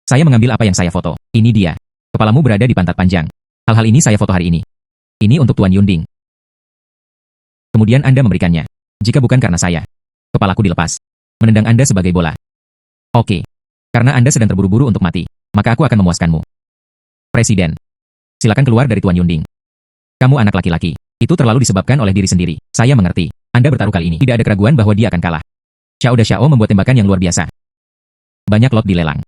Saya mengambil apa yang saya foto. Ini dia. Kepalamu berada di pantat panjang. Hal-hal ini saya foto hari ini. Ini untuk Tuan Yunding. Kemudian Anda memberikannya. Jika bukan karena saya, kepalaku dilepas. Menendang Anda sebagai bola. Oke. Karena Anda sedang terburu-buru untuk mati, maka aku akan memuaskanmu. Presiden. Silakan keluar dari Tuan Yunding. Kamu anak laki-laki. Itu terlalu disebabkan oleh diri sendiri. Saya mengerti. Anda bertaruh kali ini. Tidak ada keraguan bahwa dia akan kalah. Xiao Da Xiao membuat tembakan yang luar biasa. Banyak lot dilelang.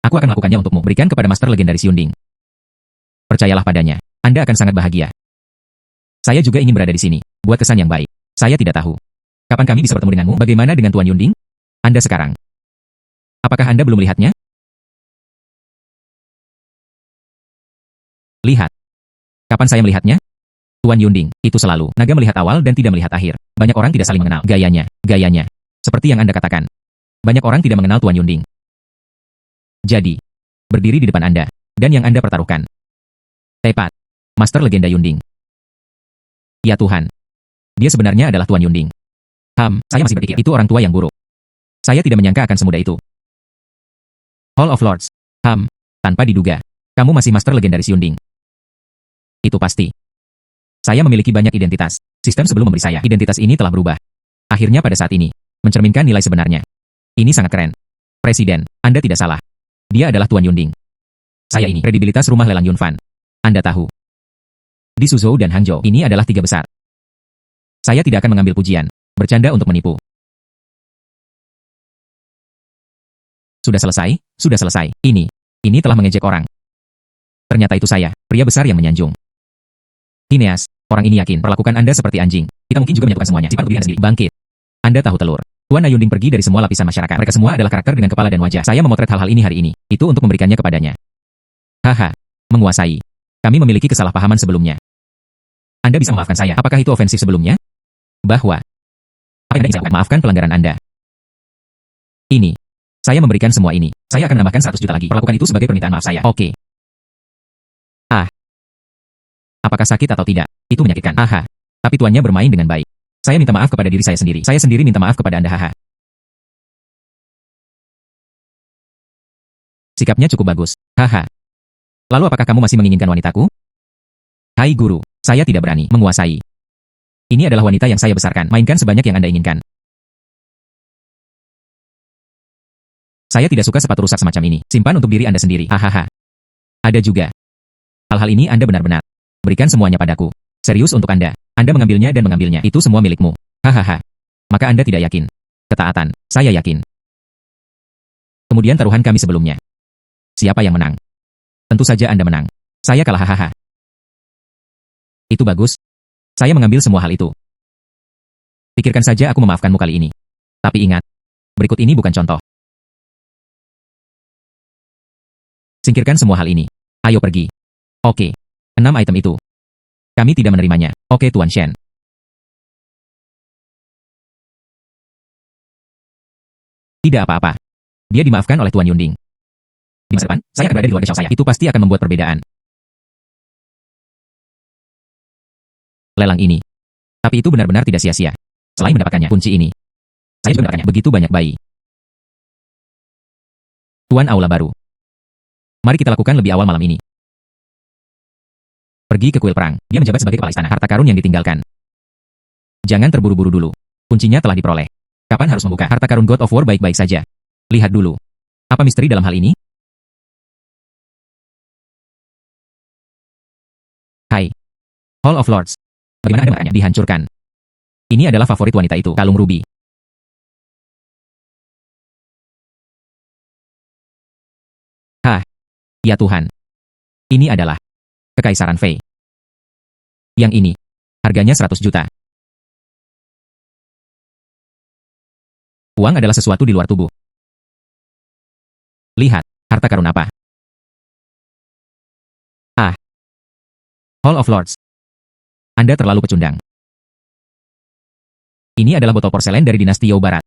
Aku akan melakukannya untukmu. Berikan kepada Master Legendaris Yunding. Percayalah padanya. Anda akan sangat bahagia. Saya juga ingin berada di sini. Buat kesan yang baik. Saya tidak tahu Kapan kami bisa bertemu denganmu? Bagaimana dengan Tuan Yunding? Anda sekarang. Apakah Anda belum melihatnya? Lihat. Kapan saya melihatnya? Tuan Yunding, itu selalu. Naga melihat awal dan tidak melihat akhir. Banyak orang tidak saling mengenal. Gayanya. Seperti yang Anda katakan. Banyak orang tidak mengenal Tuan Yunding. Jadi, berdiri di depan Anda, dan yang Anda pertaruhkan. Tepat. Master Legenda Yunding. Ya Tuhan. Dia sebenarnya adalah Tuan Yunding. Saya masih berpikir itu orang tua yang buruk. Saya tidak menyangka akan semudah itu. Hall of Lords. Tanpa diduga. Kamu masih Master Legendaris Yunding. Itu pasti. Saya memiliki banyak identitas. Sistem sebelum memberi saya identitas ini telah berubah. Akhirnya pada saat ini, mencerminkan nilai sebenarnya. Ini sangat keren. Presiden, Anda tidak salah. Dia adalah Tuan Yunding. Saya ini kredibilitas rumah lelang Yunfan. Anda tahu. Di Suzhou dan Hangzhou, ini adalah 3 besar. Saya tidak akan mengambil pujian. Bercanda untuk menipu. Sudah selesai. Ini telah mengejek orang. Ternyata itu saya, pria besar yang menyanjung. Phineas, orang ini yakin perlakukan Anda seperti anjing. Kita mungkin juga menyatukan semuanya. Sifat lebih Anda sendiri. Bangkit. Anda tahu telur. Tuan Ayunding pergi dari semua lapisan masyarakat. Mereka semua adalah karakter dengan kepala dan wajah. Saya memotret hal-hal ini hari ini. Itu untuk memberikannya kepadanya. Haha. Menguasai. Kami memiliki kesalahpahaman sebelumnya. Anda bisa memaafkan saya. Apakah itu ofensif sebelumnya? Bahwa. Apa yang Anda ingin lakukan? Maafkan pelanggaran Anda. Ini. Saya memberikan semua ini. Saya akan menambahkan 100 juta lagi. Perlakukan itu sebagai permintaan maaf saya. Oke. Apakah sakit atau tidak? Itu menyakitkan. Tapi tuannya bermain dengan baik. Saya minta maaf kepada diri saya sendiri. Saya sendiri minta maaf kepada Anda. Sikapnya cukup bagus. Lalu apakah kamu masih menginginkan wanitaku? Hai guru, saya tidak berani menguasai. Ini adalah wanita yang saya besarkan. Mainkan sebanyak yang Anda inginkan. Saya tidak suka sepatu rusak semacam ini. Simpan untuk diri Anda sendiri. Ada juga. Hal-hal ini Anda benar-benar. Berikan semuanya padaku. Serius untuk Anda. Anda mengambilnya dan mengambilnya. Itu semua milikmu. Maka Anda tidak yakin. Ketaatan, saya yakin. Kemudian taruhan kami sebelumnya. Siapa yang menang? Tentu saja Anda menang. Saya kalah. Itu bagus. Saya mengambil semua hal itu. Pikirkan saja aku memaafkanmu kali ini. Tapi ingat, berikut ini bukan contoh. Singkirkan semua hal ini. Ayo pergi. Oke. 6 item itu. Kami tidak menerimanya. Oke Tuan Shen. Tidak apa-apa. Dia dimaafkan oleh Tuan Yunding. Di masa depan, saya akan berada di luar desa saya. Itu pasti akan membuat perbedaan. Lelang ini. Tapi itu benar-benar tidak sia-sia. Selain mendapatkannya, kunci ini. Saya juga mendapatkannya. Begitu banyak bayi. Tuan Aula baru. Mari kita lakukan lebih awal malam ini. Pergi ke kuil perang. Dia menjabat sebagai kepala istana. Harta karun yang ditinggalkan. Jangan terburu-buru dulu. Kuncinya telah diperoleh. Kapan harus membuka harta karun God of War baik-baik saja? Lihat dulu. Apa misteri dalam hal ini? Hai. Hall of Lords. Bagaimana Anda mengatakannya? Dihancurkan. Ini adalah favorit wanita itu. Kalung ruby. Ya Tuhan. Ini adalah Kekaisaran Fei. Yang ini. Harganya 100 juta. Uang adalah sesuatu di luar tubuh. Lihat, harta karun apa? Hall of Lords. Anda terlalu pecundang. Ini adalah botol porselen dari dinasti Yao Barat.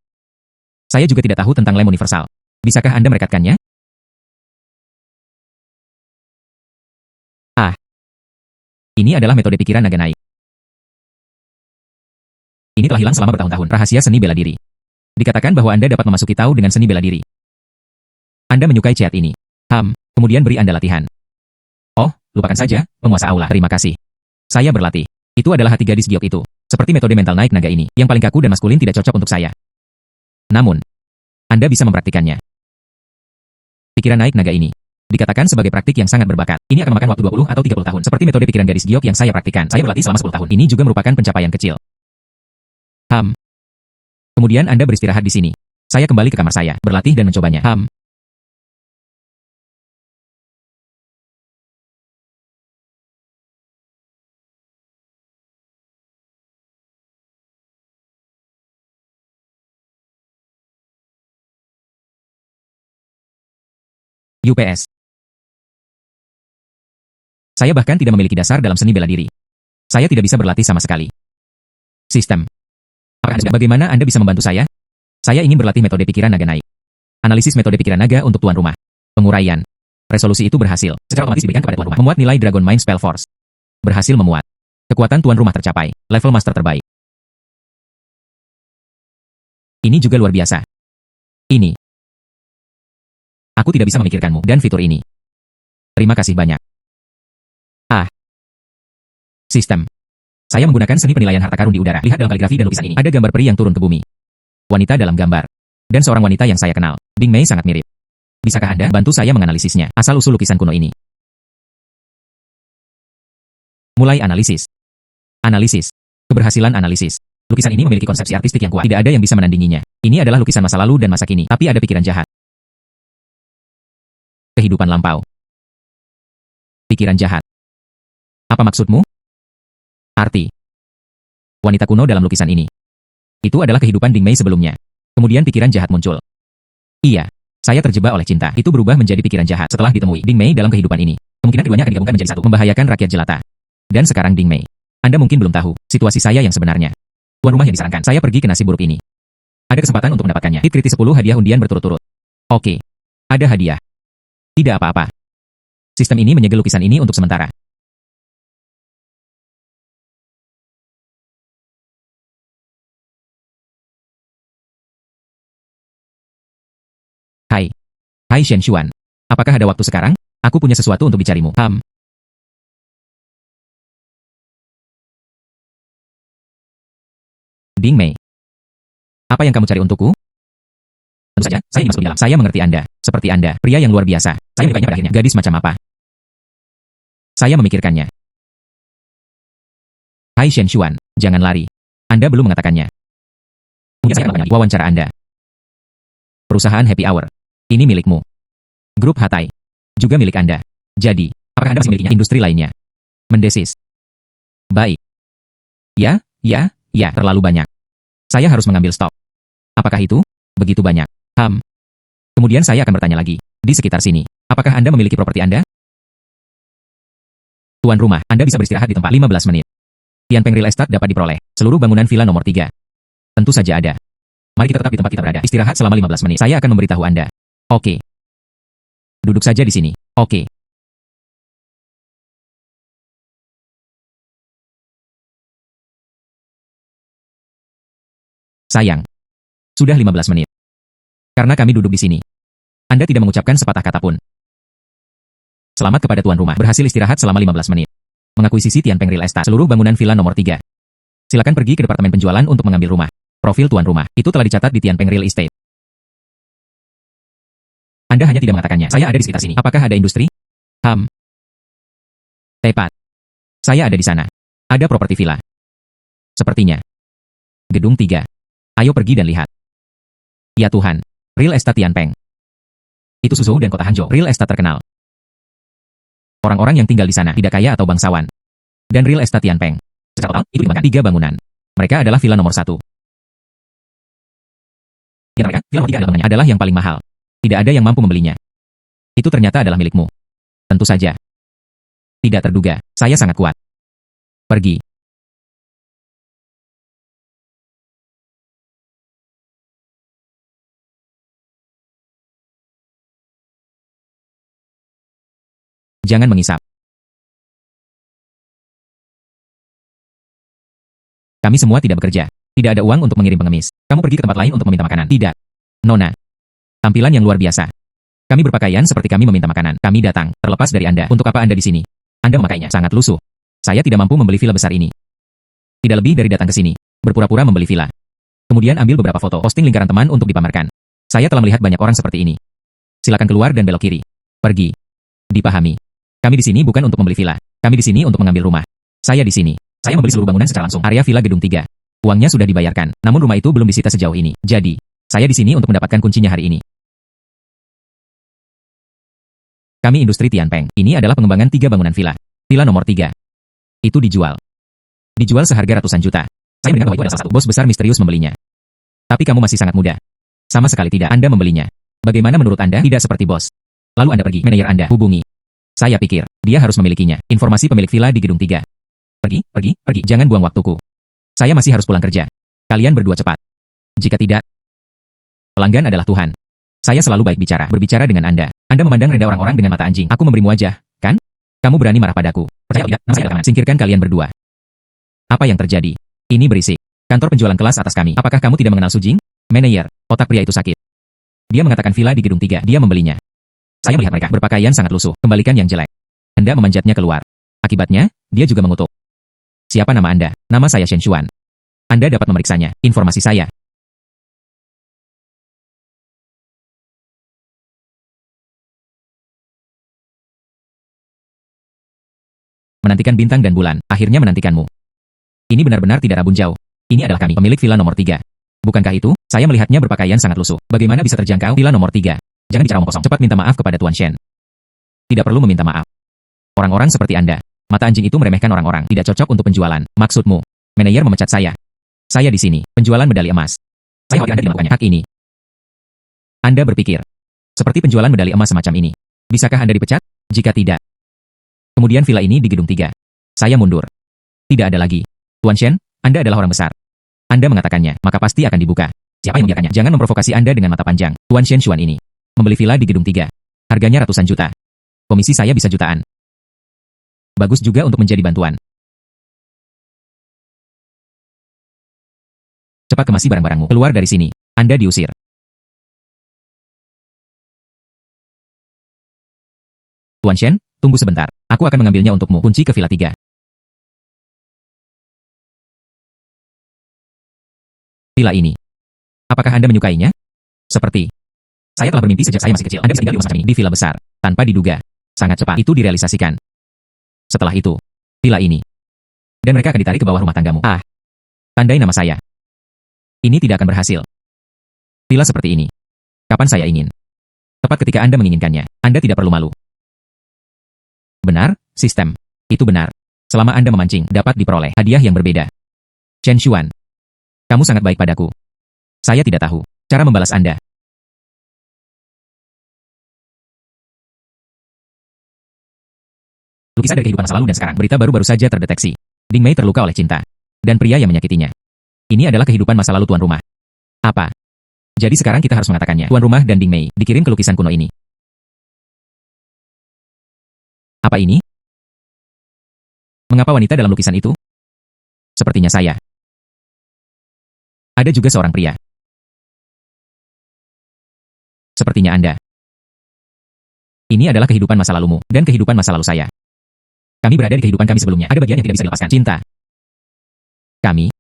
Saya juga tidak tahu tentang lem universal. Bisakah Anda merekatkannya? Ini adalah metode pikiran naga naik. Ini telah hilang selama bertahun-tahun. Rahasia seni bela diri. Dikatakan bahwa Anda dapat memasuki Tao dengan seni bela diri. Anda menyukai chat ini. Kemudian beri Anda latihan. Oh, lupakan saja, penguasa aula. Terima kasih. Saya berlatih. Itu adalah hati gadis giok itu. Seperti metode mental naik naga ini, yang paling kaku dan maskulin tidak cocok untuk saya. Namun, Anda bisa mempraktikannya. Pikiran naik naga ini dikatakan sebagai praktik yang sangat berbakat. Ini akan memakan waktu 20 atau 30 tahun. Seperti metode pikiran gadis giok yang saya praktikkan. Saya berlatih selama 10 tahun. Ini juga merupakan pencapaian kecil. Kemudian Anda beristirahat di sini. Saya kembali ke kamar saya, berlatih dan mencobanya. UPS. Saya bahkan tidak memiliki dasar dalam seni bela diri. Saya tidak bisa berlatih sama sekali. Sistem. Bagaimana Anda bisa membantu saya? Saya ingin berlatih metode pikiran naga naik. Analisis metode pikiran naga untuk tuan rumah. Penguraian. Resolusi itu berhasil. Secara otomatis diberikan kepada tuan rumah. Memuat nilai Dragon Mind Spell Force. Berhasil memuat. Kekuatan tuan rumah tercapai. Level master terbaik. Ini juga luar biasa. Ini. Aku tidak bisa memikirkanmu dan fitur ini. Terima kasih banyak. Sistem. Saya menggunakan seni penilaian harta karun di udara. Lihat dalam kaligrafi dan lukisan ini. Ada gambar peri yang turun ke bumi. Wanita dalam gambar. Dan seorang wanita yang saya kenal. Ding Mei sangat mirip. Bisakah Anda bantu saya menganalisisnya? Asal-usul lukisan kuno ini. Mulai analisis. Analisis. Keberhasilan analisis. Lukisan ini memiliki konsepsi artistik yang kuat. Tidak ada yang bisa menandinginya. Ini adalah lukisan masa lalu dan masa kini. Tapi ada pikiran jahat. Kehidupan lampau. Pikiran jahat. Apa maksudmu? Arti. Wanita kuno dalam lukisan ini. Itu adalah kehidupan Ding Mei sebelumnya. Kemudian pikiran jahat muncul. Iya. Saya terjebak oleh cinta. Itu berubah menjadi pikiran jahat setelah ditemui Ding Mei dalam kehidupan ini. Kemungkinan keduanya akan digabungkan menjadi satu. Membahayakan rakyat jelata. Dan sekarang Ding Mei. Anda mungkin belum tahu situasi saya yang sebenarnya. Tuan rumah yang disarankan. Saya pergi ke nasib buruk ini. Ada kesempatan untuk mendapatkannya. Hit kritis 10 hadiah undian berturut-turut. Oke. Ada hadiah. Tidak apa-apa. Sistem ini menyegel lukisan ini untuk sementara. Hai. Hai Shen Xuan. Apakah ada waktu sekarang? Aku punya sesuatu untuk bicaramu. Ding Mei. Apa yang kamu cari untukku? Tentu saja, saya ingin masuk di dalam. Saya mengerti Anda. Seperti Anda, pria yang luar biasa. Saya menyukainya pada akhirnya. Gadis macam apa? Saya memikirkannya. Hai Shen Xuan, jangan lari. Anda belum mengatakannya. Mungkin saya akan melakukan wawancara Anda. Perusahaan Happy Hour. Ini milikmu. Grup Hatai. Juga milik Anda. Jadi, apakah Anda masih memilikinya? Industri lainnya. Mendesis. Baik. Ya, terlalu banyak. Saya harus mengambil stok. Apakah itu? Begitu banyak. Kemudian saya akan bertanya lagi. Di sekitar sini. Apakah Anda memiliki properti Anda? Tuan rumah, Anda bisa beristirahat di tempat 15 menit. Tianpeng Real Estate dapat diperoleh. Seluruh bangunan villa nomor 3. Tentu saja ada. Mari kita tetap di tempat kita berada. Istirahat selama 15 menit. Saya akan memberitahu Anda. Oke. Duduk saja di sini. Oke. Sayang. Sudah 15 menit. Karena kami duduk di sini. Anda tidak mengucapkan sepatah kata pun. Selamat kepada tuan rumah. Berhasil istirahat selama 15 menit. Mengakuisisi Tianpeng Real Estate. Seluruh bangunan villa nomor 3. Silakan pergi ke departemen penjualan untuk mengambil rumah. Profil tuan rumah. Itu telah dicatat di Tianpeng Real Estate. Anda hanya tidak mengatakannya. Saya ada di sekitar sini. Apakah ada industri? Tepat. Saya ada di sana. Ada properti villa. Sepertinya. Gedung 3. Ayo pergi dan lihat. Ya Tuhan. Real Estate Tianpeng. Itu Suzhou dan kota Hangzhou. Real Estate terkenal. Orang-orang yang tinggal di sana tidak kaya atau bangsawan. Dan Real Estate Tianpeng. Secara total, itu dikembangkan 3 bangunan. Mereka adalah villa nomor 1. Di mereka, villa nomor 3 adalah yang paling mahal. Tidak ada yang mampu membelinya. Itu ternyata adalah milikmu. Tentu saja. Tidak terduga, saya sangat kuat. Pergi. Jangan mengisap. Kami semua tidak bekerja. Tidak ada uang untuk mengirim pengemis. Kamu pergi ke tempat lain untuk meminta makanan. Tidak. Nona. Tampilan yang luar biasa. Kami berpakaian seperti kami meminta makanan. Kami datang, terlepas dari Anda. Untuk apa Anda di sini? Anda memakainya. Sangat lusuh. Saya tidak mampu membeli villa besar ini. Tidak lebih dari datang ke sini. Berpura-pura membeli villa. Kemudian ambil beberapa foto. Posting lingkaran teman untuk dipamerkan. Saya telah melihat banyak orang seperti ini. Silakan keluar dan belok kiri. Pergi. Dipahami. Kami di sini bukan untuk membeli villa. Kami di sini untuk mengambil rumah. Saya di sini. Saya membeli seluruh bangunan secara langsung. Area villa gedung 3. Uangnya sudah dibayarkan. Namun rumah itu belum disita sejauh ini. Jadi, saya di sini untuk mendapatkan kuncinya hari ini. Kami industri Tianpeng. Ini adalah pengembangan 3 bangunan villa. Villa nomor 3. Itu dijual. Dijual seharga ratusan juta. Saya mendengar bahwa itu adalah salah satu bos besar misterius membelinya. Tapi kamu masih sangat muda. Sama sekali tidak Anda membelinya. Bagaimana menurut Anda? Tidak seperti bos. Lalu Anda pergi. Manajer Anda hubungi. Saya pikir, dia harus memilikinya. Informasi pemilik villa di gedung 3. Pergi, pergi, pergi. Jangan buang waktuku. Saya masih harus pulang kerja. Kalian berdua cepat. Jika tidak, pelanggan adalah Tuhan. Saya selalu baik bicara, berbicara dengan Anda. Anda memandang rendah orang-orang dengan mata anjing. Aku memberimu wajah, kan? Kamu berani marah padaku. Percaya tidak? Nama saya rekaman. Singkirkan kalian berdua. Apa yang terjadi? Ini berisik. Kantor penjualan kelas atas kami. Apakah kamu tidak mengenal Sujing? Manajer, otak pria itu sakit. Dia mengatakan villa di gedung 3. Dia membelinya. Saya melihat mereka berpakaian sangat lusuh. Kembalikan yang jelek. Anda memanjatnya keluar. Akibatnya, dia juga mengutuk. Siapa nama Anda? Nama saya Shen Xuan. Anda dapat memeriksanya. Informasi saya. Menantikan bintang dan bulan, akhirnya menantikanmu. Ini benar-benar tidak rabun jauh. Ini adalah kami, pemilik villa nomor 3. Bukankah itu? Saya melihatnya berpakaian sangat lusuh. Bagaimana bisa terjangkau villa nomor 3? Jangan bicara omong kosong. Cepat minta maaf kepada Tuan Shen. Tidak perlu meminta maaf. Orang-orang seperti Anda. Mata anjing itu meremehkan orang-orang. Tidak cocok untuk penjualan. Maksudmu? Manajer memecat saya. Saya di sini. Penjualan medali emas. Saya khawatir Anda tidak melakukannya. Hak ini. Anda berpikir. Seperti penjualan medali emas semacam ini. Bisakah Anda dipecat? Jika tidak. Kemudian villa ini di gedung 3. Saya mundur. Tidak ada lagi. Tuan Shen, Anda adalah orang besar. Anda mengatakannya, maka pasti akan dibuka. Siapa yang membiarkannya? Jangan memprovokasi Anda dengan mata panjang. Tuan Shen Xuan ini. Membeli villa di gedung 3. Harganya ratusan juta. Komisi saya bisa jutaan. Bagus juga untuk menjadi bantuan. Cepat kemasi barang-barangmu. Keluar dari sini. Anda diusir. Tuan Shen, tunggu sebentar. Aku akan mengambilnya untukmu. Kunci ke villa 3. Villa ini. Apakah Anda menyukainya? Seperti. Saya telah bermimpi sejak saya masih kecil. Anda bisa tinggal di rumah semacam ini. Di villa besar. Tanpa diduga. Sangat cepat. Itu direalisasikan. Setelah itu. Villa ini. Dan mereka akan ditarik ke bawah rumah tanggamu. Ah. Tandai nama saya. Ini tidak akan berhasil. Villa seperti ini. Kapan saya ingin. Tepat ketika Anda menginginkannya. Anda tidak perlu malu. Benar, sistem. Itu benar. Selama Anda memancing, dapat diperoleh hadiah yang berbeda. Shen Xuan. Kamu sangat baik padaku. Saya tidak tahu cara membalas Anda. Lukisan dari kehidupan masa lalu dan sekarang. Berita baru saja terdeteksi. Ding Mei terluka oleh cinta. Dan pria yang menyakitinya. Ini adalah kehidupan masa lalu tuan rumah. Apa? Jadi sekarang kita harus mengatakannya. Tuan rumah dan Ding Mei dikirim ke lukisan kuno ini. Apa ini? Mengapa wanita dalam lukisan itu? Sepertinya saya. Ada juga seorang pria. Sepertinya Anda. Ini adalah kehidupan masa lalumu, dan kehidupan masa lalu saya. Kami berada di kehidupan kami sebelumnya. Ada bagian yang tidak bisa dilepaskan. Cinta. Kami,